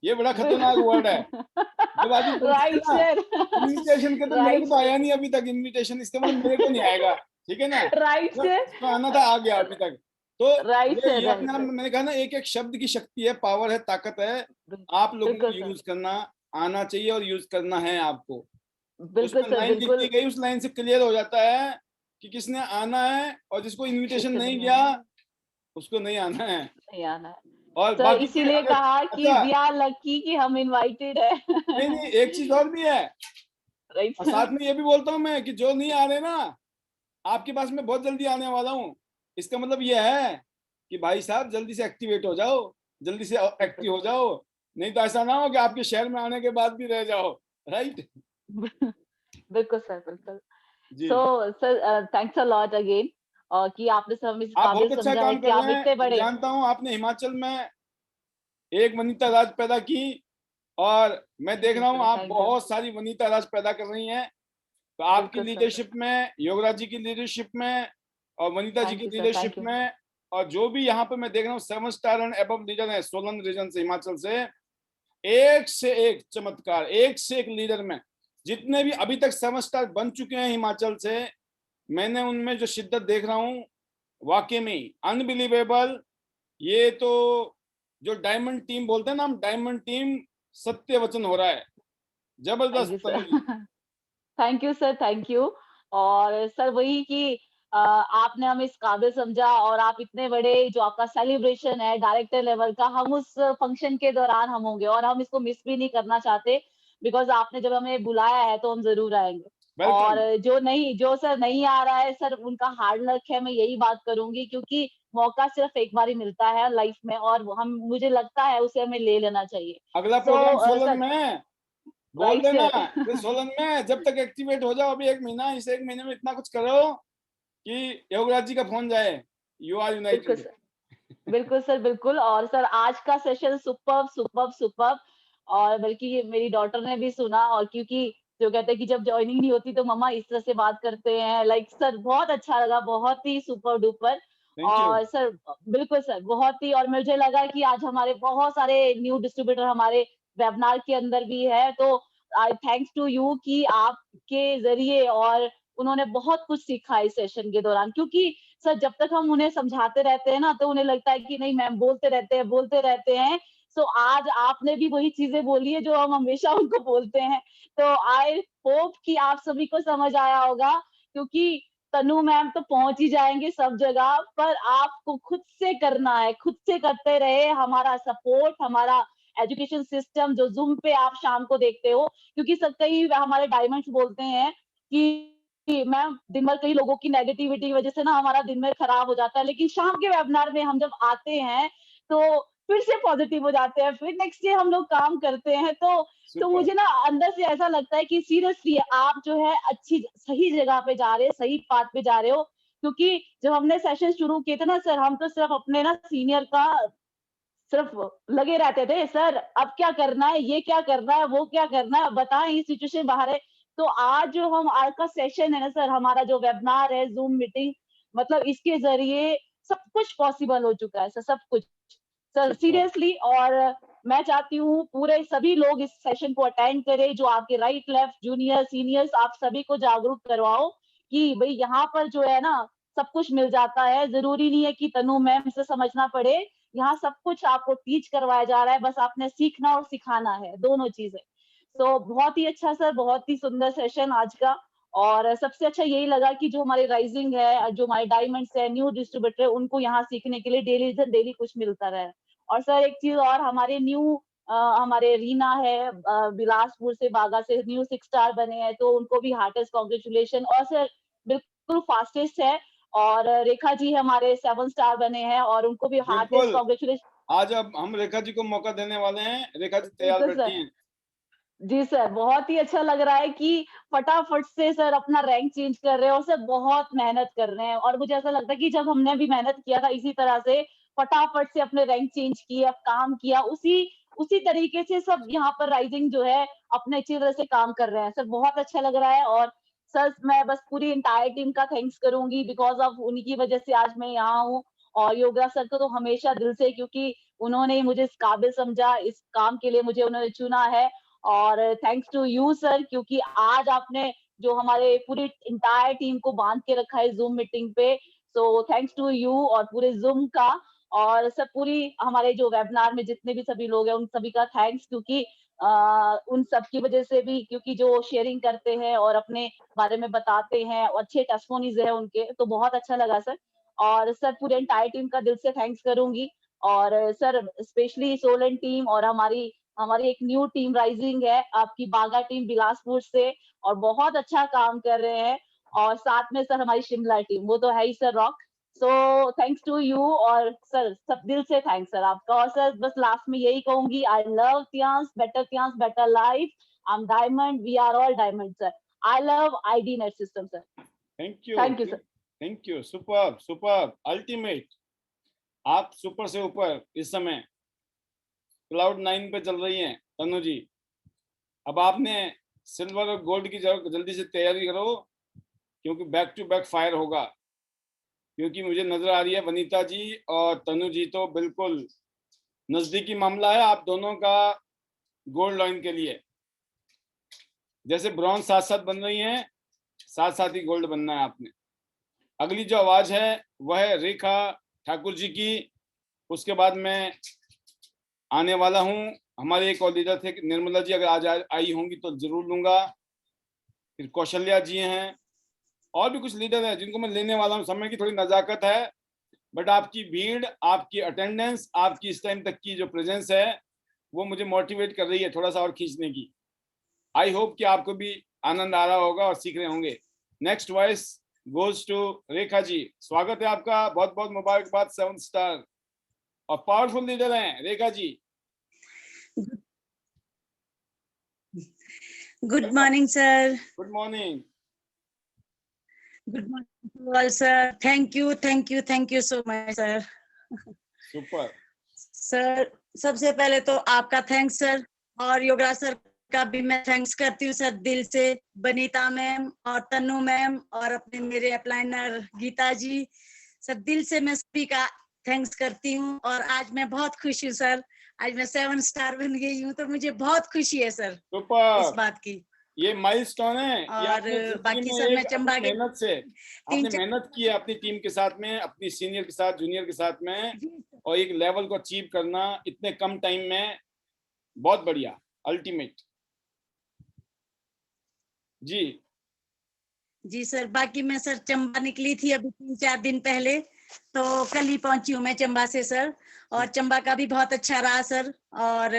ये बड़ा खतरनाक वर्ड है। जब आदमी बोलते हैं राइट ना सर, इनविटेशन के, तो मेरे को राइट तो आया नहीं अभी तक इनविटेशन, इसका मतलब मेरे को नहीं आएगा, ठीक है ना। राइट तो सर, इसको आना था, आ गया अभी तक। तो राइट सर, ये अपने आप में, मैंने कहा ना, एक एक शब्द की शक्ति है, पावर है, ताकत है। आप लोगों को बिल्कुल सर, यूज करना आना चाहिए, और यूज करना है आपको। बिल्कुल उसमें सर, लाइन लिखी बिल्कुल। गई, उस लाइन से क्लियर हो जाता है कि किसने आना है, और जिसको इनविटेशन किससे नहीं नहीं गया आना, उसको नहीं आना है। नहीं आना है और सर, बाकी के इसीलिए अगर, कहा कि अच्छा, वी आर लकी कि हम इनवाइटेड है। नहीं नहीं, एक चीज और भी है, राइट और सर, साथ में ये भी बोलता हूँ मैं कि जो नहीं आ रहे ना, आपके पास मैं बहुत जल्दी आने वाला हूँ। इसका मतलब ये है कि भाई साहब जल्दी से एक्टिवेट हो जाओ, जल्दी से बिल्कुल एक्टिव हो जाओ, नहीं तो ऐसा ना हो कि आपके शहर में आने के बाद भी रह जाओ। राइट। बिल्कुल सर, बिल्कुल। जी, so sir, thanks a lot again, और कि आपने सब इस आप काबिल बहुत अच्छा समझा है काम कि कर आप रहे हैं। इतने मैं बड़े। जानता हूँ आपने हिमाचल में एक वनिता राज पैदा की, और मैं देख जी रहा हूँ सर, आप थैंक यू। बहुत सारी वनिता राज पैदा कर रही हैं। तो आपकी बिल्कुल सर, लीडरशिप में, योगराज जी की लीडरशिप में, और वनिता जी थैंक की you sir, leadership thank you. में, और जो भी यहाँ पे मैं देख रहा हूँ 7 स्टार एंड एबव लीडर है सोलन रीजन से, हिमाचल से, एक से एक चमत्कार, एक से एक लीडर में, जितने भी अभी तक 7 स्टार बन चुके हैं हिमाचल से, मैंने उनमें जो शिद्दत देख रहा हूँ, वाकई में अनबिलीवेबल। ये तो जो डायमंड टीम बोलते हैं ना हम, डायमंड टीम, सत्य वचन हो रहा है। थैंक जबरदस्त यू तनु सर। जी। Thank you sir, thank you. और सर वही कि आपने हमें इस काबिल समझा, और आप इतने बड़े, जो आपका सेलिब्रेशन है डायरेक्टर लेवल का, हम उस फंक्शन के दौरान हम होंगे, और हम इसको मिस भी नहीं करना चाहते, बिकॉज आपने जब हमें बुलाया है तो हम जरूर आएंगे। और वेलकम। जो सर नहीं आ रहा है सर, उनका हार्ड लक है, मैं यही बात करूंगी, क्योंकि मौका सिर्फ एक बार ही मिलता है लाइफ में, और हम, मुझे लगता है उसे हमें ले लेना चाहिए। अगला प्रोग्राम सो सोलन सर, में है, बोल राइट देना। सर। ये सोलन में है, जब तक एक्टिवेट हो जाओ, अभी 1 महीना, इस 1 महीने में इतना कुछ करो कि योगराज जी का फोन जाए, यू आर बिल्कुल यूनाइटेड। सर, बिल्कुल सर, बिल्कुल। और सर आज का सेशन सुपर्ब, सुपर्ब, सुपर्ब। और बल्कि ये मेरी डॉटर ने भी सुना, और क्योंकि जो कहते हैं कि जब ज्वाइनिंग नहीं होती तो मम्मा इस तरह से बात करते हैं, लाइक सर बहुत अच्छा लगा, बहुत ही सुपर डुपर। Thank you. और सर बिल्कुल सर, बहुत ही, और मुझे लगा कि आज हमारे बहुत सारे न्यू डिस्ट्रीब्यूटर हमारे वेबिनार के अंदर भी है, तो आई थैंक्स टू यू कि आपके जरिए, और उन्होंने बहुत कुछ सीखा इस सेशन के दौरान, क्योंकि सर जब तक हम उन्हें समझाते रहते हैं ना, तो उन्हें लगता है कि नहीं मैम बोलते रहते हैं, बोलते रहते हैं। सो आज आपने भी वही चीजें बोली है जो हम हमेशा उनको बोलते हैं। तो आई होप कि आप सभी को समझ आया होगा, क्योंकि तनु मैम तो पहुंच ही जाएंगे सब जगह, पर आपको खुद से करना है, खुद से करते रहे। हमारा सपोर्ट, हमारा एजुकेशन सिस्टम जो जूम पे आप शाम को देखते हो, क्योंकि सर कई हमारे डायमंड्स बोलते हैं कि मैम दिन भर कई लोगों की नेगेटिविटी की वजह से ना हमारा दिन भर खराब हो जाता है, लेकिन शाम के वेबिनार में हम जब आते हैं तो फिर से पॉजिटिव हो जाते हैं, फिर नेक्स्ट डे हम लोग काम करते हैं। तो सुपर मुझे ना अंदर से ऐसा लगता है कि सीरियसली आप जो है अच्छी सही जगह पे जा रहे हैं, सही पाथ पे जा रहे हो। क्योंकि जब हमने सेशन शुरू किए थे ना सर, हम तो सिर्फ अपने ना सीनियर का सिर्फ लगे रहते थे, सर अब क्या करना है, ये क्या करना है, वो क्या करना है, बताएं ये सिचुएशन बाहर है। तो आज जो हम आज का सेशन है ना सर, हमारा जो वेबिनार है, जूम मीटिंग, मतलब इसके जरिए सब कुछ पॉसिबल हो चुका है सर, सब कुछ सर, सीरियसली। और मैं चाहती हूँ पूरे सभी लोग इस सेशन को अटेंड करें, जो आपके राइट लेफ्ट जूनियर सीनियर्स, आप सभी को जागरूक करवाओ कि भाई यहाँ पर जो है ना सब कुछ मिल जाता है। जरूरी नहीं है कि तनु मैम से समझना पड़े, यहाँ सब कुछ आपको टीच करवाया जा रहा है, बस आपने सीखना और सिखाना है, दोनों चीजें। तो बहुत ही अच्छा सर, बहुत ही सुंदर सेशन आज का। और सबसे अच्छा यही लगा कि जो हमारे राइजिंग है, जो हमारे डायमंड्स है, न्यू डिस्ट्रीब्यूटर, उनको यहाँ सीखने के लिए डेली कुछ मिलता रहे। और सर एक चीज और, हमारे न्यू हमारे रीना है बिलासपुर से, बागा से न्यू 6 स्टार बने हैं, तो उनको भी हार्टेस्ट कॉन्ग्रेचुलेशन। और सर बिल्कुल फास्टेस्ट है। और रेखा जी हमारे 7 स्टार बने हैं और उनको भी हार्टेस्ट बिल्कुल। कॉन्ग्रेचुलेशन। आज अब हम रेखा जी को मौका देने वाले हैं, रेखा जी तैयार बिल्कुल बैठी सर। हैं। जी सर, बहुत ही अच्छा लग रहा है कि फटाफट से सर अपना रैंक चेंज कर रहे हैं, और सर बहुत मेहनत कर रहे हैं। और मुझे ऐसा लगता है कि जब हमने भी मेहनत किया था इसी तरह से, फटाफट से अपने रैंक चेंज किया, काम किया, उसी तरीके से सब यहाँ पर राइजिंग जो है अपने अच्छी तरह से काम कर रहे हैं सर, बहुत अच्छा लग रहा है। और सर मैं बस पूरी इंटायर टीम का थैंक्स करूंगी, बिकॉज ऑफ उनकी वजह से आज मैं यहाँ हूँ। और योगा सर को तो हमेशा दिल से, क्योंकि उन्होंने मुझे इस काबिल समझा, इस काम के लिए मुझे उन्होंने चुना है। और थैंक्स टू यू सर, क्योंकि आज आपने जो हमारे पूरी इंटायर टीम को बांध के रखा है जूम मीटिंग पे, सो थैंक्स टू यू और पूरे जूम का। और सब पूरी हमारे जो वेबिनार में जितने भी सभी लोग हैं उन सभी का थैंक्स, क्योंकि उन सब की वजह से भी, क्योंकि जो शेयरिंग करते हैं और अपने बारे में बताते हैं और अच्छे टेस्टिमोनीज है उनके, तो बहुत अच्छा लगा सर। और सर पूरे एंटायर टीम का दिल से थैंक्स करूंगी। और सर स्पेशली सोलन टीम और हमारी एक न्यू टीम राइजिंग है, आपकी बागा टीम बिलासपुर से, और बहुत अच्छा काम कर रहे हैं। और साथ में सर हमारी शिमला टीम, वो तो है ही sir rock. So thanks to you. और सर सब दिल से थैंक्स सर आपका। और सर बस लास्ट में यही कहूंगी, I love Tians, better life, I'm diamond, we are all diamond sir. I love ID net system sir. Thank you sir. Thank you, super super, ultimate. आप सुपर से ऊपर इस समय क्लाउड 9 पे चल रही हैं तनु जी। अब आपने सिल्वर और गोल्ड की जल्दी से तैयारी करो, क्योंकि बैक टू बैक फायर होगा। क्योंकि मुझे नजर आ रही है वनीता जी और तनु जी तो बिल्कुल नजदीकी मामला है आप दोनों का गोल्ड लाइन के लिए। जैसे ब्रॉन्ज साथ साथ बन रही हैं, साथ साथ ही गोल्ड बनना है आपने। अगली जो आवाज है वह है रेखा ठाकुर जी की। उसके बाद मैं आने वाला हूं, हमारे एक और लीडर थे निर्मला जी, अगर आज आई होंगी तो जरूर लूंगा। फिर कौशल्या जी हैं, और भी कुछ लीडर हैं जिनको मैं लेने वाला हूं। समय की थोड़ी नजाकत है, बट आपकी भीड़, आपकी अटेंडेंस, आपकी इस टाइम तक की जो प्रेजेंस है वो मुझे मोटिवेट कर रही है थोड़ा सा और खींचने की। आई होप कि आपको भी आनंद आ रहा होगा और सीख रहे होंगे। Next voice goes to Rekha ji. स्वागत है आपका, बहुत बहुत मुबारकबाद। 7 स्टार और पावरफुल लीडर हैं Rekha ji. Good morning, sir. Good morning. Good morning to all, sir. Thank you so much, sir. Super sir सबसे पहले तो आपका थैंक्स सर, और योगराज सर का भी मैं थैंक्स करती हूँ सर दिल से। बनीता मैम और तनु मैम और अपने मेरे अप्लाइनर गीता जी, सर दिल से मैं सभी का थैंक्स करती हूँ। और आज मैं बहुत खुश हूँ सर, आज मैं 7 स्टार बन गई हूँ, तो मुझे बहुत खुशी है सर सुपर। इस बात की। ये माइलस्टोन है। और बाकी सर मैं चंबा के मेहनत से आपने मेहनत की है अपनी टीम के साथ में, अपनी सीनियर के साथ, जूनियर के साथ में, और एक लेवल को अचीव करना इतने कम टाइम में, बहुत बढ़िया, अल्टीमेट। जी सर। बाकी मैं सर चंबा निकली थी अभी 3-4 दिन पहले, तो कल ही पहुंची हूँ मैं चंबा से सर। और चंबा का भी बहुत अच्छा रहा सर, और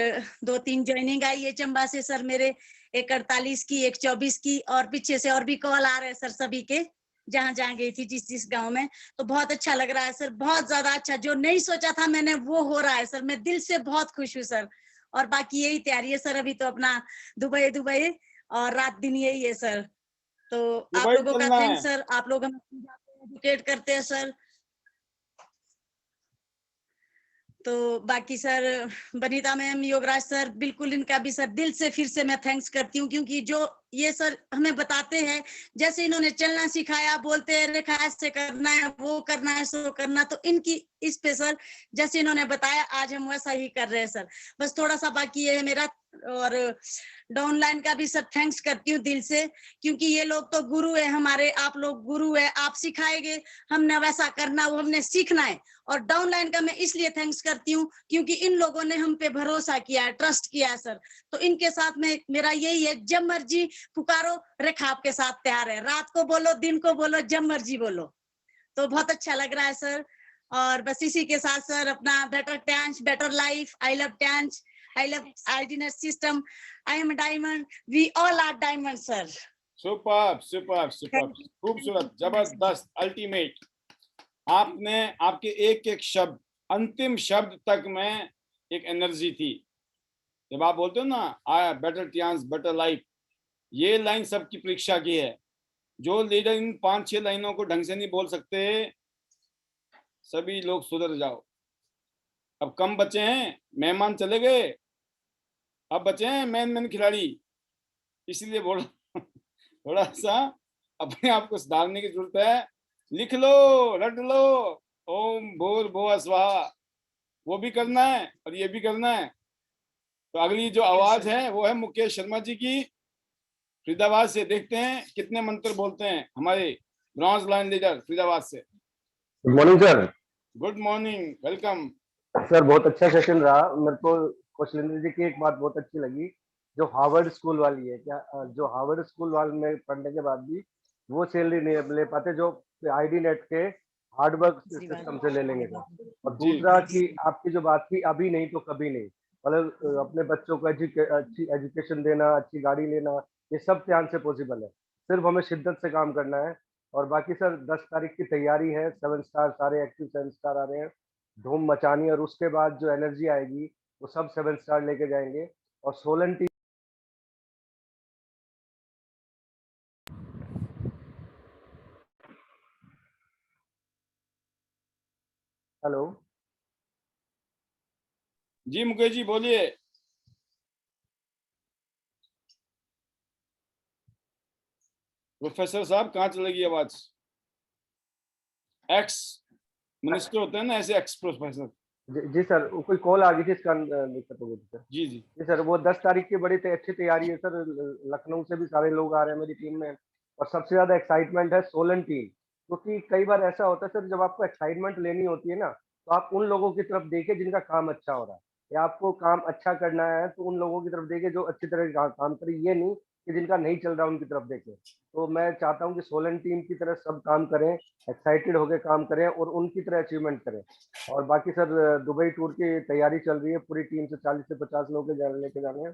2-3 ज्वाइनिंग आई है चंबा से सर मेरे एक 48 की, एक 24 की, और पीछे से और भी कॉल आ रहे हैं सर सभी के, जहां जहां गई थी, जिस जिस गांव में। तो बहुत अच्छा लग रहा है सर, बहुत ज्यादा अच्छा। जो नहीं सोचा था मैंने वो हो रहा है सर, मैं दिल से बहुत खुश हूँ सर। और बाकी यही तैयारी है सर, अभी तो अपना दुबई और रात दिन यही है सर। तो आप दुबई लोगों का चलना है। थैंक्स सर, आप लोग हमें एजुकेट करते हैं सर। तो बाकी sir Banita ma'am, Yograj sir, बिल्कुल इनका भी सर दिल से फिर से मैं थैंक्स करती हूँ, क्योंकि जो ये सर हमें बताते हैं, जैसे इन्होंने चलना सिखाया, बोलते हैं रेखा ऐसे करना है, वो करना है, सो करना, तो इनकी इस पे सर जैसे इन्होंने बताया आज हम वैसा ही कर रहे हैं सर। बस थोड़ा सा बाकी है मेरा, और डाउनलाइन का भी सर थैंक्स करती हूँ दिल से, क्योंकि ये लोग तो गुरु है हमारे, आप लोग गुरु है, आप सिखाएंगे, हमने वैसा करना, वो हमने सीखना है। और डाउनलाइन का मैं इसलिए थैंक्स करती हूँ क्योंकि इन लोगों ने हम पे भरोसा किया है, ट्रस्ट किया है सर। तो इनके साथ में मेरा यही है, जब मर्जी पुकारो, रेखा आपके साथ तैयार है, रात को बोलो, दिन को बोलो, जब मर्जी बोलो। तो बहुत अच्छा लग रहा है सर। और बस इसी के साथ सर अपना better Tiens, better life, I love Tiens, I love IDnet system, I am diamond, we all are diamond sir. Super super super, खूबसूरत, जबरदस्त, अल्टीमेट। आपने, आपके एक एक शब्द, अंतिम शब्द तक में एक एनर्जी थी। जब आप बोलते हो ना, I better Tiens better life, ये लाइन सबकी परीक्षा की है। जो लीडर इन 5-6 लाइनों को ढंग से नहीं बोल सकते, सभी लोग सुधर जाओ। अब कम बचे हैं, मेहमान चले गए, अब बचे हैं मेन खिलाड़ी। इसलिए बोल थोड़ा सा अपने आप को सुधारने की जरूरत है। लिख लो, रट लो, ओम भूर्भुवः स्वाहा, वो भी करना है और ये भी करना है। तो अगली जो आवाज है वो है मुकेश शर्मा जी की, फरीदाबाद से। देखते हैं कितने मंत्र बोलते हैं हमारे ब्रॉन्ज लाइन लीडर फरीदाबाद से। Good morning sir. Good morning, welcome sir बहुत अच्छा सेशन रहा। मेरे को कौशलेंद्र जी की एक बात बहुत अच्छी लगी, जो हार्वर्ड स्कूल वाली है, क्या जो हार्वर्ड स्कूल वाले में पढ़ने के बाद भी वो सैलरी नहीं ले पाते, जो आईडी नेट के हार्डवर्क सिस्टम से ले लेंगे सर। और दूसरा कि आपकी जो बात थी, अभी नहीं तो कभी नहीं, मतलब अपने बच्चों को अच्छी एजुकेशन देना, अच्छी गाड़ी लेना, ये सब ध्यान से पॉसिबल है, सिर्फ हमें शिद्दत से काम करना है। और बाकी सर 10 तारीख की तैयारी है, 7 स्टार सारे एक्टिव 7 स्टार आ रहे हैं, धूम मचानी, और उसके बाद जो एनर्जी आएगी वो सब 7 स्टार लेके जाएंगे। और सोलन टीम, हेलो जी मुकेश जी बोलिए। प्रोफेसर साहब कहाँ चले गई आवाज? एक्स मिनिस्टर होते हैं ना ऐसे, एक्स प्रोफेसर। जी सर, वो कोई कॉल आ गई थी, इसका दिक्कत हो गई थी सर। जी जी जी सर, वो 10 तारीख की बड़ी अच्छी तैयारी है सर। लखनऊ से भी सारे लोग आ रहे हैं मेरी टीम में, और सबसे ज्यादा एक्साइटमेंट है सोलन टीम, क्योंकि कई बार ऐसा होता है सर, जब आपको एक्साइटमेंट लेनी होती है ना, तो आप उन लोगों की तरफ देखें जिनका काम अच्छा हो रहा है, या आपको काम अच्छा करना है तो उन लोगों की तरफ देखें जो अच्छी तरह काम करे, ये नहीं कि जिनका नहीं चल रहा उनकी तरफ देखें। तो मैं चाहता हूँ कि सोलन टीम की तरह सब काम करें, एक्साइटेड होकर काम करें और उनकी तरह अचीवमेंट करें। और बाकी सर दुबई टूर की तैयारी चल रही है, पूरी टीम से 40 से 50 लोग लेके जाने हैं।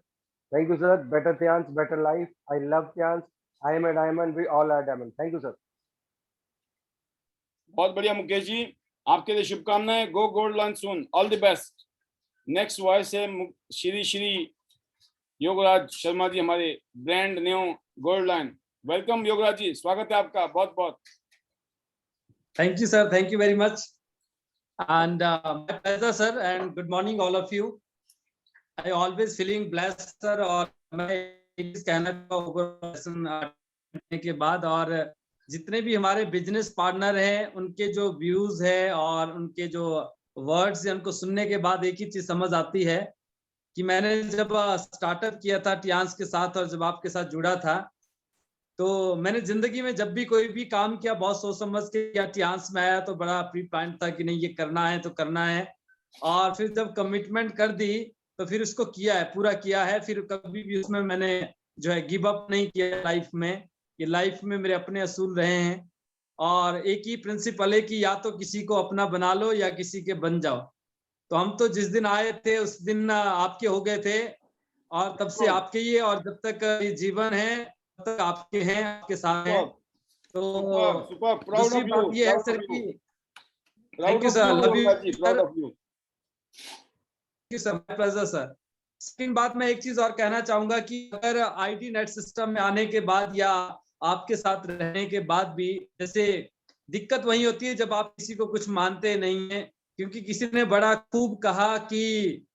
Thank you sir. Better Tiens better life, I love Tiens, I am a diamond, we all are diamond. Thank you sir. बहुत बढ़िया मुकेश जी, आपके लिए शुभकामनाएं। Go gold launch soon, all the best. Next voice है श्री योगराज शर्मा जी, हमारे brand new gold line. Welcome Yograj ji, स्वागत है आपका बहुत बहुत। Thank you, sir. Thank you very much. And my pleasure, sir. And good morning, all of you. I always feeling blessed, sir. और मैं इस कहना के बाद, और जितने भी हमारे बिजनेस पार्टनर हैं, उनके जो व्यूज है और उनके जो वर्ड्स हैं, उनको सुनने के बाद एक ही चीज समझ आती है कि मैंने जब स्टार्टअप किया था टियांस के साथ और जब आपके साथ जुड़ा था, तो मैंने जिंदगी में जब भी कोई भी काम किया बहुत सोच समझ के किया। टियांस में आया तो बड़ा प्री प्लान था कि नहीं ये करना है तो करना है, और फिर जब कमिटमेंट कर दी तो फिर उसको किया है, पूरा किया है। फिर कभी भी उसमें मैंने जो है गिव अप नहीं किया लाइफ में। ये लाइफ में मेरे अपने असूल रहे हैं, और एक ही प्रिंसिपल है कि या तो किसी को अपना बना लो या किसी के बन जाओ। तो हम तो जिस दिन आए थे उस दिन आपके हो गए थे, और तब से आपके ही है, और जब तक ये जीवन है तब तक आपके हैं, आपके साथ हैं। तो दूसरी बात ये है सर कि thank you sir, love you sir, my pleasure sir. Second बात, मैं एक चीज और कहना चाहूंगा कि अगर आईटी नेट सिस्टम में आने के बाद या आपके साथ रहने के बाद भी, जैसे दिक्कत वही होती है जब आप किसी को कुछ मानते नहीं है, क्योंकि किसी ने बड़ा खूब कहा कि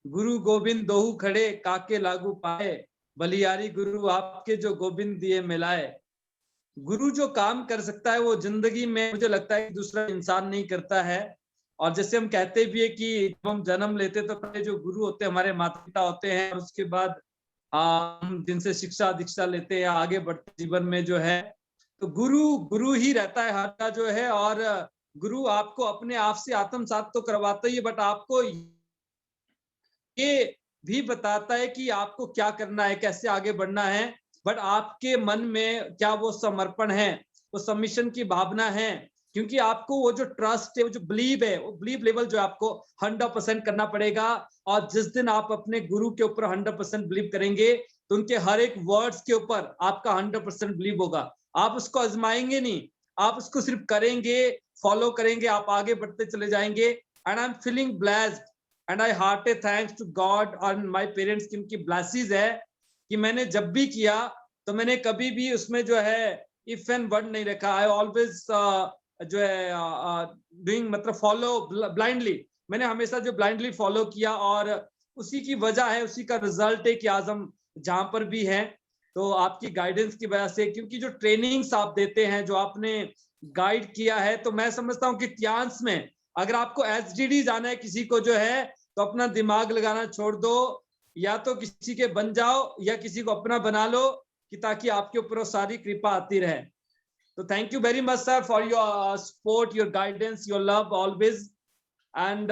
गुरु गोविंद दोहू खड़े काके लागू पाए, बलियारी गुरु आपके जो गोविंद दिए मिलाए। गुरु जो काम कर सकता है वो जिंदगी में मुझे लगता है कि दूसरा इंसान नहीं करता है। और जैसे हम कहते भी है कि जब हम जन्म लेते तो पहले जो गुरु होते हैं हमारे माता पिता होते हैं, और उसके बाद हम जिनसे शिक्षा दीक्षा लेते हैं या आगे बढ़ते जीवन में जो है, तो गुरु ही रहता है हर का जो है। और गुरु आपको अपने आप से आत्मसात तो करवाता ही है, बट आपको ये भी बताता है कि आपको क्या करना है, कैसे आगे बढ़ना है। बट आपके मन में क्या वो समर्पण है, वो सबमिशन की भावना है, क्योंकि आपको वो जो ट्रस्ट है, वो जो बिलीव है, वो बिलीव लेवल जो आपको 100% करना पड़ेगा। और जिस दिन आप अपने गुरु के ऊपर 100% बिलीव करेंगे तो उनके हर एक वर्ड्स के ऊपर आपका 100% बिलीव होगा। आप उसको आजमाएंगे नहीं, आप उसको सिर्फ करेंगे, फॉलो करेंगे, आप आगे बढ़ते चले जाएंगे। And I am feeling blessed and I heartly thanks to God और माय पेरेंट्स की उनकी ब्लेसिंग्स है कि मैंने जब भी किया तो मैंने कभी भी उसमें जो है इफ एंड वर्ड नहीं रखा। आई ऑलवेज जो है डूइंग मतलब फॉलो ब्लाइंडली, मैंने हमेशा जो ब्लाइंडली फॉलो किया, और उसी की वजह है, उसी का रिजल्ट है कि आज हम जहां पर भी हैं तो आपकी गाइडेंस की वजह से। क्योंकि जो ट्रेनिंग्स आप देते हैं, जो आपने गाइड किया है, तो मैं समझता हूँ कि ट्यांस में अगर आपको एसडीडी जाना है किसी को जो है, तो अपना दिमाग लगाना छोड़ दो, या तो किसी के बन जाओ या किसी को अपना बना लो, कि ताकि आपके ऊपर सारी कृपा आती रहे। तो thank you very much sir for your support, your guidance, your love always. And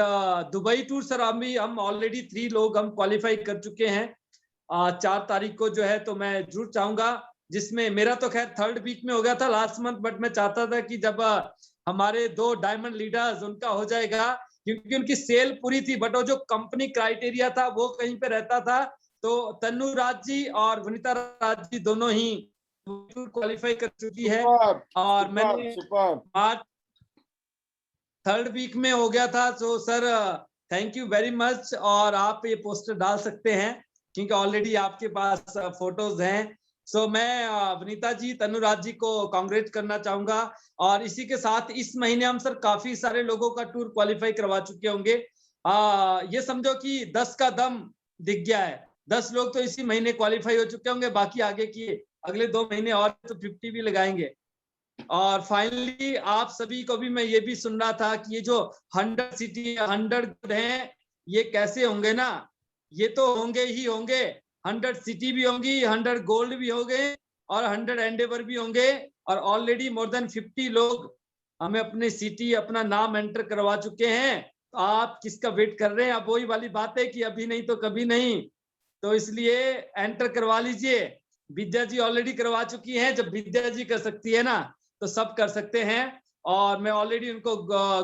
Dubai tour sir हम ऑलरेडी 3 लोग हम क्वालिफाई कर चुके हैं। 4 तारीख को जो है, तो मैं जरूर चाहूंगा, जिसमें मेरा तो खैर 3rd वीक में हो गया था लास्ट मंथ, बट मैं चाहता था कि जब हमारे 2 डायमंड लीडर्स उनका हो जाएगा, क्योंकि उनकी सेल पूरी थी, बट वो जो कंपनी क्राइटेरिया था वो कहीं पे रहता था। तो तन्नू राज जी और वनिता राज जी दोनों ही क्वालिफाई कर चुकी है, और मैंने 3rd वीक में हो गया था। तो sir thank you very much, और आप ये पोस्टर डाल सकते हैं क्योंकि ऑलरेडी आपके पास फोटोज हैं। सो मैं वनिता जी, तनुराज जी को कांग्रेट करना चाहूंगा। और इसी के साथ इस महीने हम सर काफी सारे लोगों का टूर क्वालिफाई करवा चुके होंगे। ये समझो कि 10 का दम दिख गया है, 10 लोग तो इसी महीने क्वालिफाई हो चुके होंगे, बाकी आगे की अगले 2 महीने और तो 50 भी लगाएंगे। और फाइनली आप सभी को भी मैं ये भी सुन रहा था कि ये जो 100 सिटी 100 हैं, ये कैसे होंगे ना, ये तो होंगे ही होंगे। 100 सिटी भी होंगी, 100 गोल्ड भी होंगे, और 100 एंडेवर भी होंगे। और ऑलरेडी मोर देन 50 लोग हमें अपने सिटी अपना नाम एंटर करवा चुके हैं। तो आप किसका वेट कर रहे हैं? अब वही वाली बात है कि अभी नहीं तो कभी नहीं, तो इसलिए एंटर करवा लीजिए। विद्या जी ऑलरेडी करवा चुकी हैं, जब विद्या जी कर सकती है ना तो सब कर सकते हैं। और मैं ऑलरेडी उनको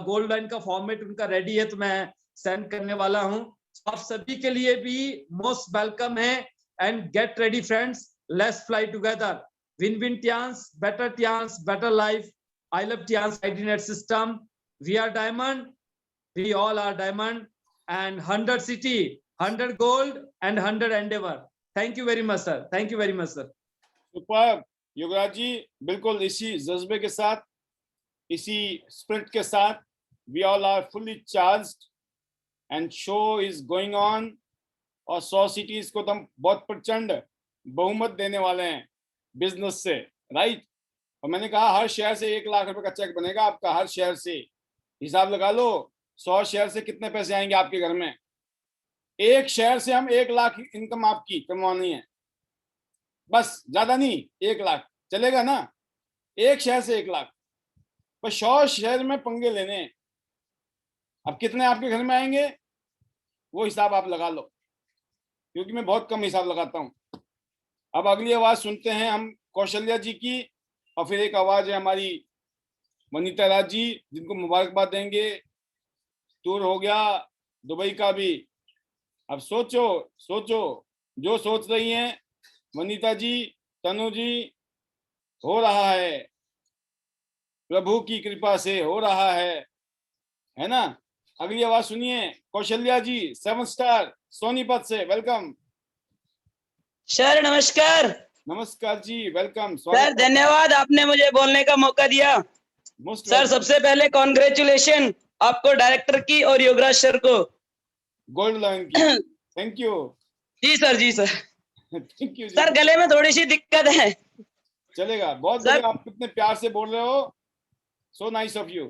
गोल्ड लाइन का फॉर्मेट उनका रेडी है, तो मैं सेंड करने वाला हूं। आप सभी के लिए भी मोस्ट वेलकम है। And get ready friends, let's fly together. Win win Tiens, better life. I love Tiens IT net system. We are diamond, we all are diamond. And 100 city, 100 gold and 100 endeavour. Thank you very much sir, thank you very much sir. Super Yograj ji, बिल्कुल इसी जज्बे के साथ, इसी spirit के साथ, we all are fully charged and show is going on. और 100 cities को तो हम बहुत प्रचंड बहुमत देने वाले हैं बिजनेस से, राइट। और मैंने कहा हर शहर से 1 लाख रुपए का चेक बनेगा आपका, हर शहर से। हिसाब लगा लो 100 शहर से कितने पैसे आएंगे आपके घर में। एक शहर से हम 1 लाख इनकम आपकी कमानी है, बस, ज्यादा नहीं, 1 लाख चलेगा ना। एक शहर से 1 लाख, पर 100 शहर में पंगे लेने हैं। अब कितने आपके घर में आएंगे वो हिसाब आप लगा लो, क्योंकि मैं बहुत कम हिसाब लगाता हूं। अब अगली आवाज सुनते हैं हम कौशल्या जी की, और फिर एक आवाज है हमारी वनिता राज जी, जिनको मुबारकबाद देंगे। टूर हो गया दुबई का भी। अब सोचो जो सोच रही हैं वनीता जी, तनु जी, हो रहा है, प्रभु की कृपा से हो रहा है ना। अगली आवाज सुनिए, कौशल्या जी 7 स्टार सोनीपत से, वेलकम। सर नमस्कार। नमस्कार जी, वेलकम, सर स्वागत। धन्यवाद, आपने मुझे बोलने का मौका दिया। मोस्ट सर सबसे पहले कॉन्ग्रेचुलेशन आपको, डायरेक्टर की और योगराज सर को, गोल्ड लाइन की। Thank you. जी सर, जी सर। थैंक यू जी। सर गले में थोड़ी सी दिक्कत है। चलेगा, बहुत सर- बढ़िया, आप कितने प्यार से बोल रहे हो, सो नाइस ऑफ यू।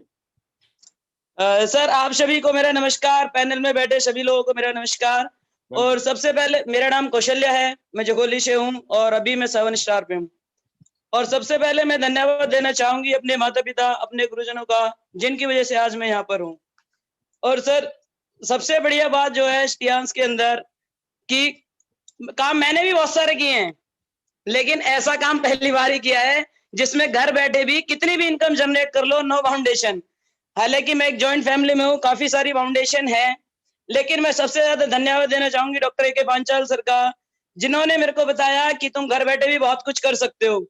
सर आप सभी को मेरा नमस्कार, पैनल में बैठे सभी लोगों को मेरा नमस्कार। और सबसे पहले मेरा नाम कौशल्या है, मैं जगोली से हूँ और अभी मैं 7 स्टार पे हूँ। और सबसे पहले मैं धन्यवाद देना चाहूंगी अपने माता पिता, अपने गुरुजनों का, जिनकी वजह से आज मैं यहाँ पर हूँ। और सर सबसे बढ़िया बात जो है स्टियांस के अंदर कि काम मैंने भी बहुत सारे किए हैं, लेकिन ऐसा काम पहली बार ही किया है जिसमें घर बैठे भी कितनी भी इनकम जनरेट कर लो, नो फाउंडेशन। हालांकि मैं एक जॉइंट फैमिली में हूँ, काफी सारी फाउंडेशन है, लेकिन मैं सबसे ज्यादा धन्यवाद देना चाहूंगी डॉक्टर ए के पांचाल सर का, जिन्होंने मेरे को बताया कि तुम घर बैठे भी बहुत कुछ कर सकते हो।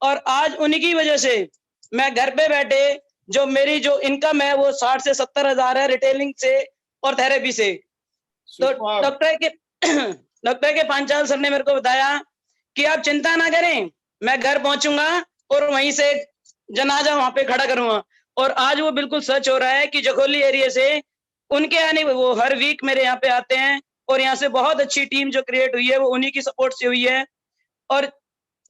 और आज उन्हीं वजह से मैं घर पे बैठे जो मेरी जो इनकम है वो 60 से 70 हजार है, रिटेलिंग से और थेरेपी से। तो डॉक्टर के पांचाल सर ने मेरे को बताया कि आप चिंता ना करें, मैं घर पहुंचूंगा और वहीं से जनाजा वहां पे खड़ा करूंगा। और आज वो बिल्कुल सच हो रहा है कि जखोली एरिया से उनके आने, वो हर वीक मेरे यहाँ पे आते हैं और यहाँ से बहुत अच्छी टीम जो क्रिएट हुई है वो उन्हीं की सपोर्ट से हुई है। और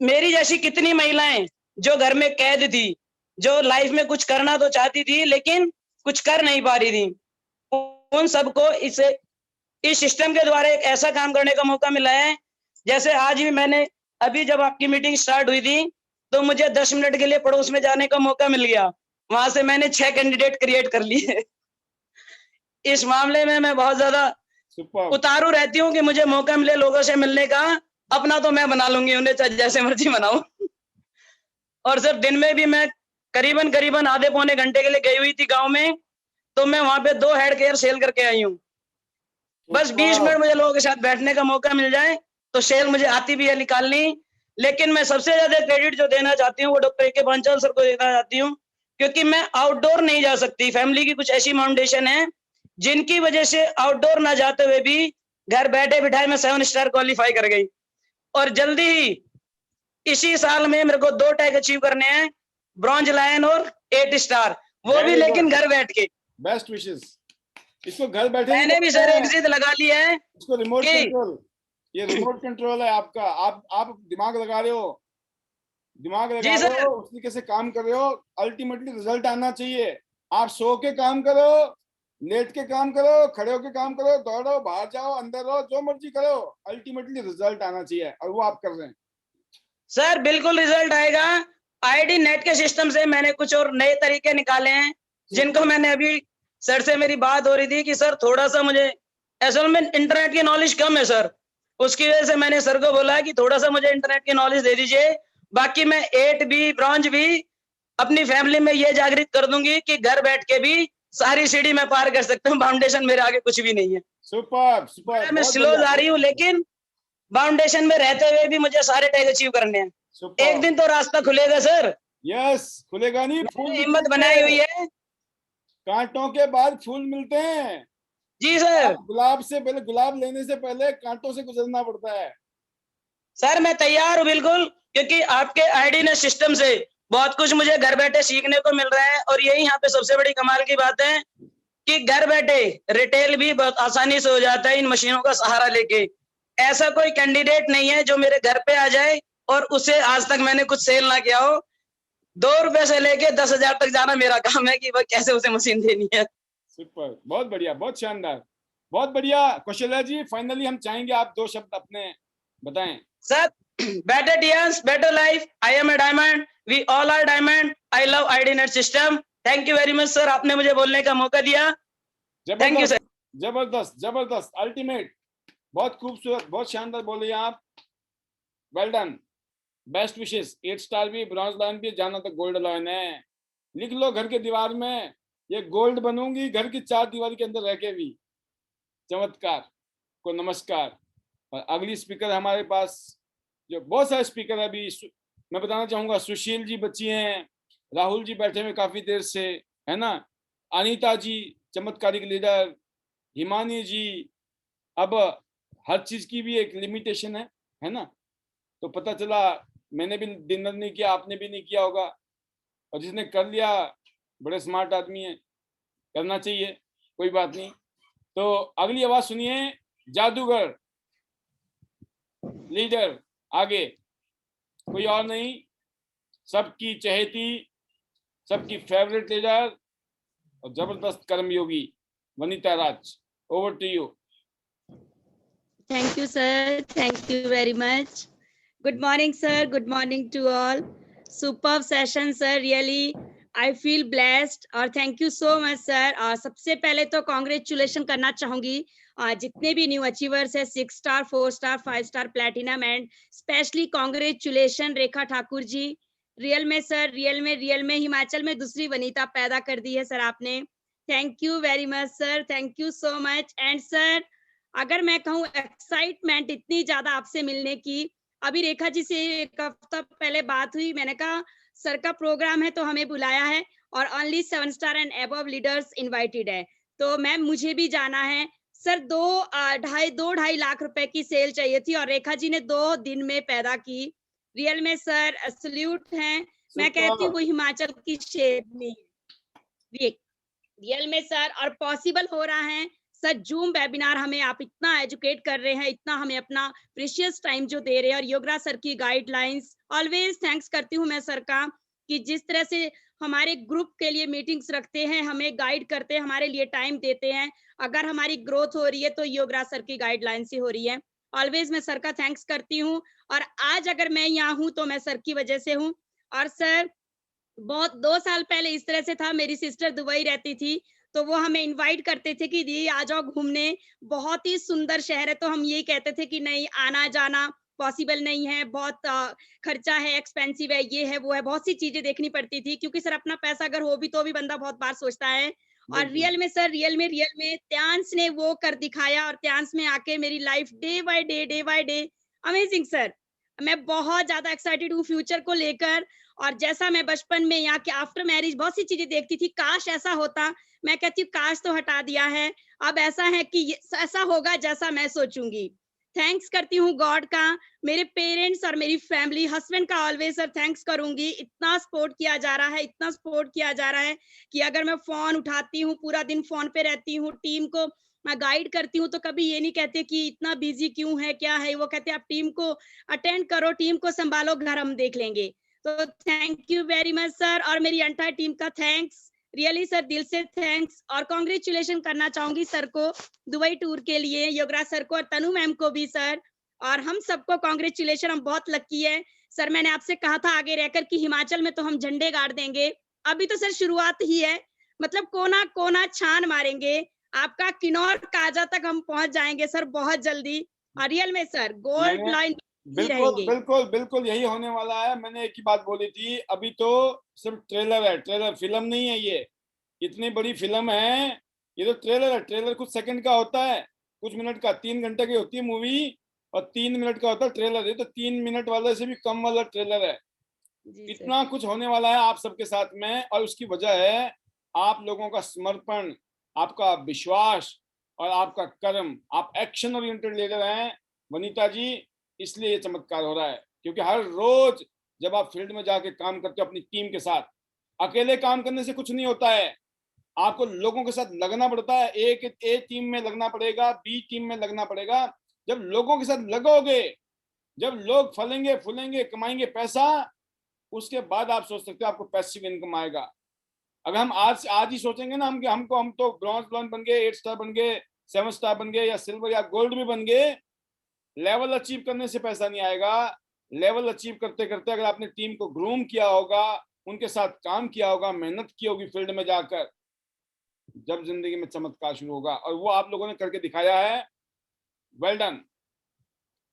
मेरी जैसी कितनी महिलाएं जो घर में कैद थी, जो लाइफ में कुछ करना तो चाहती थी लेकिन कुछ कर नहीं पा रही थी, उन सबको इस सिस्टम के द्वारा एक ऐसा काम करने का मौका मिला है। जैसे आज भी मैंने, अभी जब आपकी मीटिंग स्टार्ट हुई थी तो मुझे 10 मिनट के लिए पड़ोस में जाने का मौका मिल गया, वहां से मैंने 6 कैंडिडेट क्रिएट कर लिए। इस मामले में मैं बहुत ज्यादा उतारू रहती हूँ कि मुझे मौका मिले लोगों से मिलने का, अपना तो मैं बना लूंगी, उन्हें चाहे जैसे मर्जी बनाओ। और सर दिन में भी मैं करीबन आधे पौने घंटे के लिए गई हुई थी गांव में, तो मैं वहां पे 2 हेड केयर सेल करके आई हूँ। बस 20 मिनट मुझे लोगों के साथ बैठने का मौका मिल जाए तो सेल मुझे आती भी है निकालनी। लेकिन मैं सबसे ज्यादा क्रेडिट जो देना चाहती हूँ वो डॉक्टर ए के पांचाल सर को देना चाहती हूँ, क्योंकि मैं आउटडोर नहीं जा सकती। फैमिली की कुछ ऐसी फाउंडेशन है जिनकी वजह से आउटडोर ना जाते हुए भी घर बैठे बिठाए मैं 7 स्टार क्वालिफाई कर गई। और जल्दी ही इसी साल में मेरे को 2 टैग अचीव करने हैं, ब्रॉन्ज लायन और 8 स्टार, वो भी लेकिन घर बैठ के। Best wishes. इसको घर बैठे मैंने भी सर एक जिद लगा ली है, इसको रिमोट कंट्रोल, ये रिमोट कंट्रोल है आपका, आप दिमाग लगा रहे हो, दिमाग लगा रहे हो, उस तरीके से काम कर रहे हो, अल्टीमेटली रिजल्ट आना चाहिए। आप सो के काम करो, लेट के काम करो, खड़े होके काम करो, दौड़ो, बाहर जाओ, अंदर रहो, जो मर्जी करो, अल्टीमेटली रिजल्ट आना चाहिए, और वो आप कर रहे हैं। सर बिल्कुल रिजल्ट आएगा। आईडी नेट के सिस्टम से मैंने कुछ और नए तरीके निकाले हैं, जिनको मैंने अभी सर से मेरी बात हो रही थी कि सर थोड़ा सा मुझे असल में इंटरनेट की नॉलेज कम है सर, उसकी वजह से मैंने सर को बोला कि थोड़ा सा मुझे इंटरनेट की नॉलेज दे दीजिए, बाकी मैं 8 भी ब्रॉन्ज भी अपनी फैमिली में ये जागृत कर दूंगी कि घर बैठ के भी सारी सीढ़ी में पार कर सकता हूँ, फाउंडेशन मेरे आगे कुछ भी नहीं है। Super super. मैं स्लो जा रही हूँ लेकिन फाउंडेशन में रहते हुए भी मुझे सारे टैग अचीव करने हैं। एक दिन तो रास्ता खुलेगा सर। यस, खुलेगा नहीं, फूल हिम्मत बनाई हुई है, कांटों के बाद फूल मिलते हैं। जी सर। गुलाब से पहले, गुलाब लेने से पहले कांटों से गुजरना पड़ता है। सर मैं तैयार हूँ बिल्कुल, क्योंकि आपके आईडी ने सिस्टम से बहुत कुछ मुझे घर बैठे सीखने को मिल रहा है। और यही यहाँ पे सबसे बड़ी कमाल की बात है कि घर बैठे रिटेल भी बहुत आसानी से हो जाता है इन मशीनों का सहारा लेके। ऐसा कोई कैंडिडेट नहीं है जो मेरे घर पे आ जाए और उसे आज तक मैंने कुछ सेल ना किया हो। 2 रुपए से लेके 10,000 तक जाना मेरा काम है कि वह कैसे उसे मशीन देनी है। सुपर, बहुत बढ़िया, बहुत शानदार, बहुत बढ़िया। कौशल्या जी, फाइनली हम चाहेंगे आप 2 शब्द अपने बताएं। Sir, better Tians, better life. I am a diamond. We all are diamond. I love IDNet system. Thank you very much sir, आपने मुझे बोलने का मौका दिया। Thank you sir. जबरदस्त जबरदस्त, अल्टीमेट, बहुत खूबसूरत, बहुत शानदार बोले आप। Well done, best wishes. 8 star भी, ब्रॉन्ज लाइन भी, जाना तो गोल्ड लाइन है। लिख लो घर के दीवार में, ये गोल्ड बनूंगी घर की 4 दीवारी के अंदर रह के भी। चमत्कार को नमस्कार। और अगली स्पीकर हमारे पास जो बहुत सारे स्पीकर है अभी मैं बताना चाहूंगा, सुशील जी बच्ची हैं, राहुल जी बैठे हुए काफी देर से, है ना, अनीता जी चमत्कारिक लीडर, हिमानी जी। अब हर चीज की भी एक लिमिटेशन है ना। तो पता चला मैंने भी डिनर नहीं किया, आपने भी नहीं किया होगा, और जिसने कर लिया बड़े स्मार्ट आदमी है, करना चाहिए, कोई बात नहीं। तो अगली आवाज सुनिए, जादूगर लीडर आगे, कोई और नहीं, सबकी चहेती, सबकी फेवरेट लीडर और जबरदस्त कर्मयोगी Vanita Raj, over to you. Thank you, sir. Thank you very much. Good morning, sir. Good morning to all. Superb session, sir. Really, I feel blessed. और thank you so much, sir. सबसे पहले तो congratulation करना चाहूंगी जितने भी न्यू अचीवर्स है, 6 star, 4 star, 5 star, platinum, and specially congratulation Rekha Thakur ji. Real में सर, रियल में हिमाचल में दूसरी वनिता पैदा कर दी है सर आपने। Thank you very much sir, thank you so much. And sir अगर मैं कहूँ एक्साइटमेंट इतनी ज्यादा आपसे मिलने की, अभी रेखा जी से एक हफ्ता पहले बात हुई, मैंने कहा सर का प्रोग्राम है तो हमें बुलाया है और only 7 star and above leaders invited है, तो मैम मुझे भी जाना है। सर 2.5 लाख रुपए की सेल चाहिए थी और रेखा जी ने 2 दिन में पैदा की। रियल में सर सल्यूट है, मैं कहती हूँ वो हिमाचल की शेप में रियल में सर, और पॉसिबल हो रहा है सर। जूम वेबिनार हमें आप इतना एजुकेट कर रहे हैं, इतना हमें अपना प्रीशियस टाइम जो दे रहे हैं, और योगरा सर की गाइडलाइंस ऑलवेज थैंक्स करती हूँ मैं सर का, कि जिस तरह से हमारे ग्रुप के लिए मीटिंग्स रखते हैं, हमें गाइड करते हैं, हमारे लिए टाइम देते हैं। अगर हमारी ग्रोथ हो रही है तो योगरा सर की गाइडलाइन से हो रही है। ऑलवेज मैं सर का थैंक्स करती हूँ, और आज अगर मैं यहाँ हूँ तो मैं सर की वजह से हूँ। और सर बहुत 2 साल पहले इस तरह से था, मेरी सिस्टर दुबई रहती थी, तो वो हमें इनवाइट करते थे कि दी आ जाओ घूमने, बहुत ही सुंदर शहर है, तो हम यही कहते थे कि नहीं, आना जाना पॉसिबल नहीं है, बहुत खर्चा है, एक्सपेंसिव है, ये है वो है, बहुत सी चीजें देखनी पड़ती थी, क्योंकि सर अपना पैसा अगर हो भी तो भी बंदा बहुत बार सोचता है। और रियल में सर, रियल में त्यांश ने वो कर दिखाया, और त्यांश में आके मेरी life day by day amazing sir. मैं बहुत ज्यादा एक्साइटेड हूँ फ्यूचर को लेकर, और जैसा मैं बचपन में यहाँ के आफ्टर मैरिज बहुत सी चीजें देखती थी, काश ऐसा होता। मैं कहती हूँ काश तो हटा दिया है, अब ऐसा है कि ऐसा होगा जैसा मैं सोचूंगी। थैंक्स करती हूँ गॉड का, मेरे पेरेंट्स और मेरी फैमिली, हस्बैंड का ऑलवेज सर थैंक्स करूंगी। इतना सपोर्ट किया जा रहा है, इतना सपोर्ट किया जा रहा है कि अगर मैं फोन उठाती हूँ, पूरा दिन फोन पे रहती हूँ, टीम को मैं गाइड करती हूँ, तो कभी ये नहीं कहते कि इतना बिजी क्यों है, क्या है, वो कहते हैं आप टीम को अटेंड करो, टीम को संभालो, घर हम देख लेंगे। तो thank you very much sir, और मेरी एंटायर टीम का थैंक्स, रियली सर दिल से थैंक्स। और कॉन्ग्रेचुलेशन करना चाहूंगी सर को दुबई टूर के लिए, योगराज सर को और तनु मैम को भी सर, और हम सबको कॉन्ग्रेचुलेशन, हम बहुत लकी है सर। मैंने आपसे कहा था आगे रहकर कि हिमाचल में तो हम झंडे गाड़ देंगे, अभी तो सर शुरुआत ही है, मतलब कोना कोना छान मारेंगे, आपका किन्नौर काजा तक हम पहुंच जाएंगे सर बहुत जल्दी। और रियल में सर गोल्ड लाइन बिल्कुल यही होने वाला है। मैंने एक ही बात बोली थी, अभी तो सिर्फ ट्रेलर है, ट्रेलर फिल्म नहीं है ये, इतनी बड़ी फिल्म है, ये तो ट्रेलर है। ट्रेलर कुछ सेकंड का होता है, कुछ मिनट का, 3 घंटे की होती है मूवी और 3 मिनट का होता है ट्रेलर, ये तो 3 मिनट वाले से भी कम वाला ट्रेलर है। इतना कुछ होने वाला है आप सबके साथ में, और उसकी वजह है आप लोगों का समर्पण, आपका विश्वास और आपका कर्म। आप एक्शन ओरिएंटेड लीडर हैं वनिता जी, इसलिए ये चमत्कार हो रहा है। क्योंकि हर रोज जब आप फील्ड में जाके काम करते हो अपनी टीम के साथ, अकेले काम करने से कुछ नहीं होता है, आपको लोगों के साथ लगना पड़ता है। ए टीम में लगना पड़ेगा, बी टीम में लगना पड़ेगा। जब लोगों के साथ लगोगे, जब लोग फलेंगे फूलेंगे, कमाएंगे पैसा, उसके बाद आप सोच सकते हो आपको पैसिव इनकम आएगा। अगर हम आज ही सोचेंगे ना हम तो ब्रॉन्ज बन गए, 8 स्टार बन गए, 7 स्टार बन गए, या सिल्वर या गोल्ड भी बन गए, लेवल अचीव करने से पैसा नहीं आएगा। लेवल अचीव करते करते अगर आपने टीम को ग्रूम किया होगा, उनके साथ काम किया होगा, मेहनत की होगी फील्ड में जाकर, जब जिंदगी में चमत्कार शुरू होगा, और वो आप लोगों ने करके दिखाया है। Well done.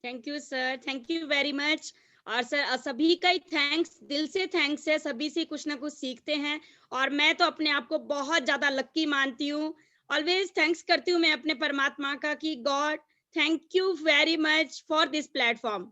Thank you sir, thank you very much. और सर सभी का ही थैंक्स, दिल से थैंक्स है, सभी से कुछ ना कुछ सीखते हैं, और मैं तो अपने आप को बहुत ज्यादा लक्की मानती हूँ। ऑलवेज थैंक्स करती हूँ मैं अपने परमात्मा का कि God thank you very much for this platform.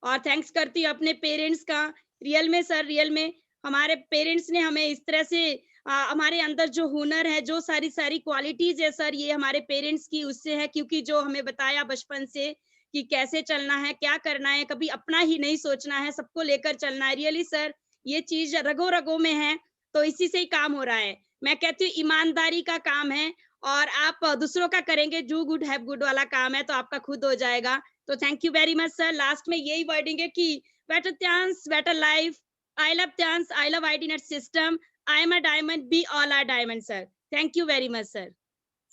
और थैंक्स करती हूँ अपने पेरेंट्स का। रियल में सर, रियल में हमारे पेरेंट्स ने हमें इस तरह से हमारे अंदर जो हुनर है, जो सारी क्वालिटीज है सर, ये हमारे पेरेंट्स की उससे है, क्योंकि जो हमें बताया बचपन से कि कैसे चलना है, क्या करना है, कभी अपना ही नहीं सोचना है, सबको लेकर चलना है। रियली सर, ये चीज रगों रगों में है, तो इसी से ही काम हो रहा है। मैं कहती हूँ ईमानदारी का काम है, और आप दूसरों का करेंगे, डू गुड हैव गुड वाला काम है, तो आपका खुद हो जाएगा। तो thank you very much sir. Last में यही वर्डिंग है कि better Tiens, better life, I love Tiens, I love IDnet system, I am a diamond, we all are diamond sir. Thank you very much sir.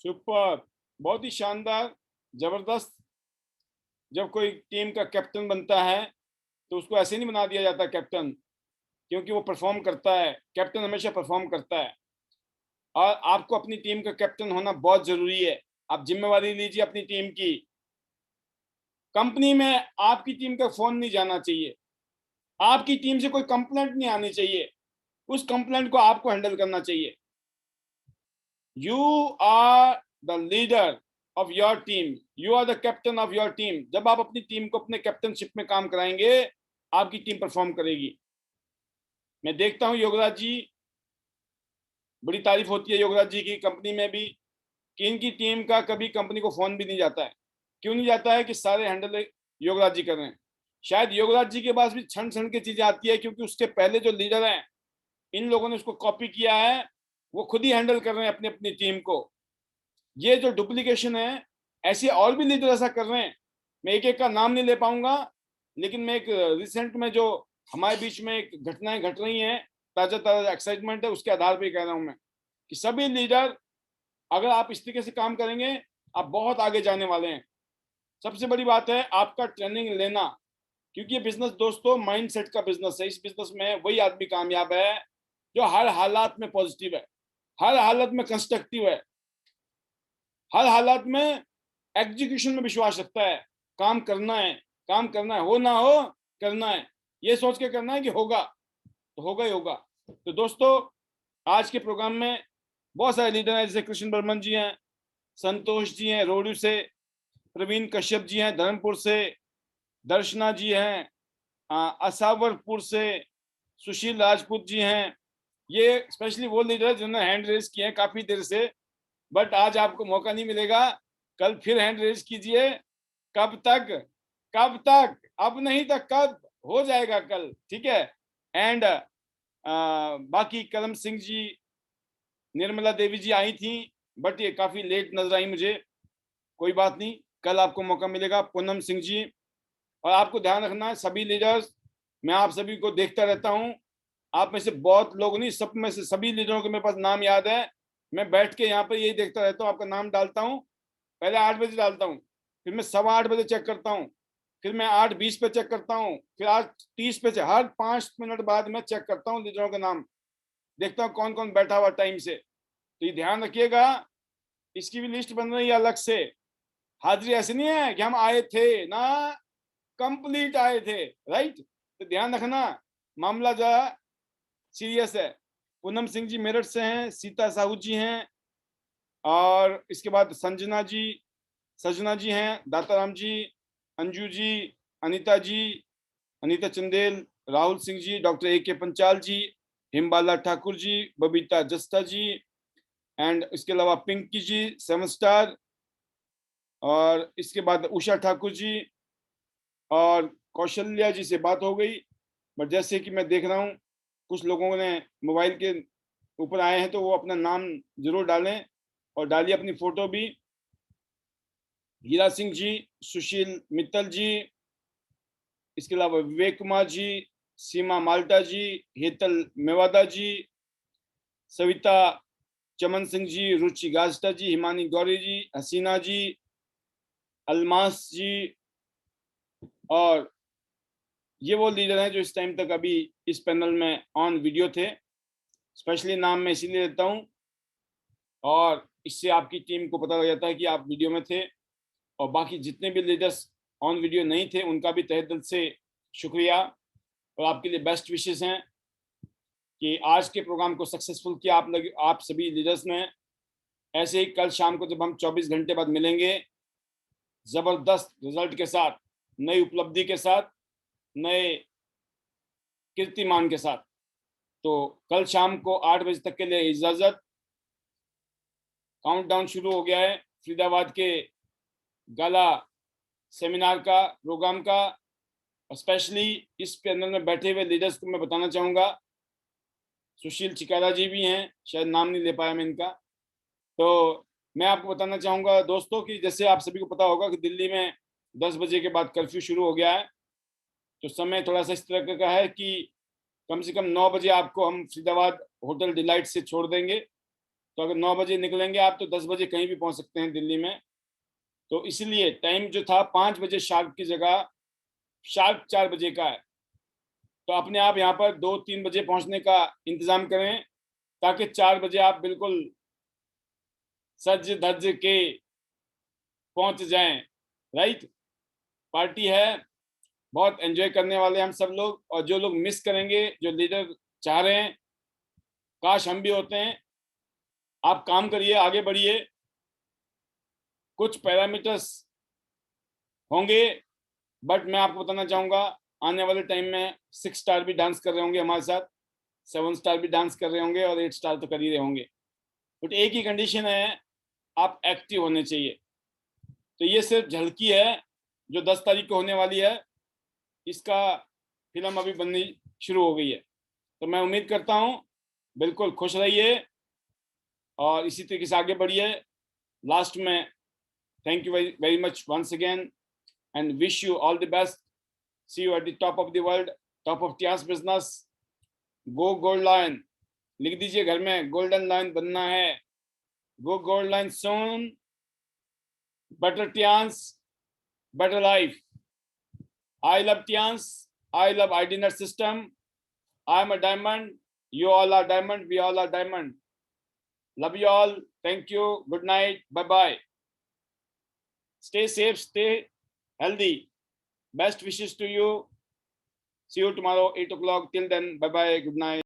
Super, बहुत ही शानदार, जबरदस्त। जब कोई टीम का कैप्टन बनता है तो उसको ऐसे नहीं बना दिया जाता कैप्टन, क्योंकि वो परफॉर्म करता है। कैप्टन हमेशा परफॉर्म करता है, और आपको अपनी टीम का कैप्टन होना बहुत जरूरी है। आप जिम्मेवारी लीजिए अपनी टीम की। कंपनी में आपकी टीम का फोन नहीं जाना चाहिए, आपकी टीम से कोई कंप्लेंट नहीं आनी चाहिए, उस कंप्लेंट को आपको हैंडल करना चाहिए। You are the leader of your team, you are the captain of your team. जब आप अपनी टीम को अपने कैप्टनशिप में काम कराएंगे, आपकी टीम परफॉर्म करेगी। मैं देखता हूं योगराज जी, बड़ी तारीफ होती है योगराज जी की कंपनी में भी, कि इनकी टीम का कभी कंपनी को फोन भी नहीं जाता है। क्यों नहीं जाता है? कि सारे हैंडल योगराज जी कर रहे हैं। शायद योगराज जी के पास भी क्षण क्षण की चीजें आती है, क्योंकि उसके पहले जो लीडर हैं, इन लोगों ने उसको कॉपी किया है, वो खुद ही हैंडल कर रहे हैं अपनी अपनी टीम को। ये जो डुप्लीकेशन है, ऐसे और भी लीडर ऐसा कर रहे हैं। मैं एक एक का नाम नहीं ले पाऊंगा, लेकिन मैं एक रिसेंट में जो हमारे बीच में एक घटनाएं घट रही हैं, ताजा ताजा एक्साइटमेंट है, उसके आधार पर कह रहा हूं मैं कि सभी लीडर, अगर आप इस तरीके से काम करेंगे, आप बहुत आगे जाने वाले हैं। सबसे बड़ी बात है आपका ट्रेनिंग लेना, क्योंकि ये बिजनेस दोस्तों माइंडसेट का बिजनेस है। इस बिजनेस में वही आदमी कामयाब है जो हर हालात में पॉजिटिव है, हर हालत में कंस्ट्रक्टिव है, हर हालात में एग्जीक्यूशन में विश्वास रखता है। काम करना है, काम करना है, हो ना हो करना है, ये सोच के करना है कि होगा तो होगा ही होगा। तो दोस्तों, आज के प्रोग्राम में बहुत सारे लीडर हैं, जैसे कृष्ण बर्मन जी हैं, संतोष जी हैं रोडू से, प्रवीण कश्यप जी हैं धर्मपुर से, दर्शना जी हैं असावरपुर से, सुशील राजपूत जी हैं। ये स्पेशली वो लीडर जिन्होंने हैंड रेज किए हैं काफी देर से, बट आज आपको मौका नहीं मिलेगा, कल फिर हैंड रेज कीजिए। कब तक? कब तक? अब नहीं तो कब? हो जाएगा कल, ठीक है। एंड बाकी करम सिंह जी, निर्मला देवी जी आई थी, बट ये काफी लेट नजर आई मुझे। कोई बात नहीं, कल आपको मौका मिलेगा। पूनम सिंह जी, और आपको ध्यान रखना है सभी लीडर्स, मैं आप सभी को देखता रहता हूं। आप में से बहुत लोग नहीं, सब में से सभी लीडरों के मेरे पास नाम याद है। मैं बैठ के यहाँ पर यही देखता रहता हूँ, आपका नाम डालता हूँ। पहले 8 बजे डालता हूँ, फिर मैं 8:15 बजे चेक करता हूँ, फिर मैं 8:20 पे चेक करता हूँ, फिर 8:30 पे हर 5 मिनट बाद मैं चेक करता हूँ लीडरों का नाम, देखता हूँ कौन कौन बैठा हुआ टाइम से। तो ये ध्यान रखिएगा, इसकी भी लिस्ट बन रही है अलग से। हाजिरी ऐसे नहीं है कि हम आए थे ना, कंप्लीट आए थे, राइट। तो ध्यान रखना, मामला जरा सीरियस है। पूनम सिंह जी मेरठ से हैं, सीता साहू जी हैं, और इसके बाद सजना जी हैं, दाताराम जी, अंजू जी, अनीता जी, अनीता चंदेल, राहुल सिंह जी, डॉक्टर AK पंचाल जी, हिमबाला ठाकुर जी, बबीता जस्ता जी, एंड इसके अलावा पिंकी जी 7 स्टार, और इसके बाद उषा ठाकुर जी और कौशल्या जी से बात हो गई। बट जैसे कि मैं देख रहा हूँ कुछ लोगों ने मोबाइल के ऊपर आए हैं, तो वो अपना नाम जरूर डालें और डालिए अपनी फोटो भी। हीरा सिंह जी, सुशील मित्तल जी, इसके अलावा विवेक कुमार जी, सीमा माल्टा जी, हेतल मेवादा जी, सविता चमन सिंह जी, रुचि गाजटा जी, हिमानी गौरी जी, हसीना जी, अलमास जी, और ये वो लीडर हैं जो इस टाइम तक अभी इस पैनल में ऑन वीडियो थे। स्पेशली नाम मैं इसीलिए देता हूँ, और इससे आपकी टीम को पता लग जाता है कि आप वीडियो में थे। और बाकी जितने भी लीडर्स ऑन वीडियो नहीं थे, उनका भी तहे दिल से शुक्रिया, और आपके लिए बेस्ट विशेस हैं कि आज के प्रोग्राम को सक्सेसफुल किया आप सभी लीडर्स ने। ऐसे ही कल शाम को जब हम 24 घंटे बाद मिलेंगे, जबरदस्त रिजल्ट के साथ, नई उपलब्धि के साथ, नए कीर्तिमान के साथ। तो कल शाम को 8 बजे तक के लिए इजाजत। काउंटडाउन शुरू हो गया है फरीदाबाद के गाला सेमिनार का, प्रोग्राम का। स्पेशली इस पैनल में बैठे हुए लीडर्स को मैं बताना चाहूँगा, सुशील चिकारा जी भी हैं, शायद नाम नहीं ले पाया मैं इनका। तो मैं आपको बताना चाहूँगा दोस्तों कि जैसे आप सभी को पता होगा कि दिल्ली में 10 बजे के बाद कर्फ्यू शुरू हो गया है। तो समय थोड़ा सा इस तरह का है कि कम से कम 9 बजे आपको हम फरीदाबाद होटल डिलाइट से छोड़ देंगे। तो अगर 9 बजे निकलेंगे आप तो 10 बजे कहीं भी पहुंच सकते हैं दिल्ली में। तो इसलिए टाइम जो था 5 बजे शार्प की जगह शार्प 4 बजे का है। तो अपने आप यहाँ पर 2-3 बजे पहुंचने का इंतजाम करें ताकि 4 बजे आप बिल्कुल सज धज के पहुंच जाएं। राइट, पार्टी है, बहुत एंजॉय करने वाले हम सब लोग। और जो लोग मिस करेंगे, जो लीडर चाह रहे हैं काश हम भी होते हैं, आप काम करिए, आगे बढ़िए। कुछ पैरामीटर्स होंगे, बट मैं आपको बताना चाहूँगा आने वाले टाइम में 6 स्टार भी डांस कर रहे होंगे हमारे साथ, 7 स्टार भी डांस कर रहे होंगे और 8 स्टार तो कर ही रहे होंगे। बट एक ही कंडीशन है, आप एक्टिव होने चाहिए। तो ये सिर्फ झलकी है जो 10 तारीख को होने वाली है। इसका फिल्म अभी बननी शुरू हो गई है। तो मैं उम्मीद करता हूँ बिल्कुल खुश रहिए और इसी तरीके से आगे बढ़िए। लास्ट में thank you very much once again and wish you all the best. See you at the top of the world, top of Tiens business. Go gold lion, लिख दीजिए घर में, गोल्डन लायन बनना है। Go gold lion soon. Better Tiens, better life. I love Tians. I love IDNet system. I am a diamond. You all are diamond. We all are diamond. Love you all. Thank you. Good night. Bye-bye. Stay safe. Stay healthy. Best wishes to you. See you tomorrow, 8 o'clock. Till then, bye-bye. Good night.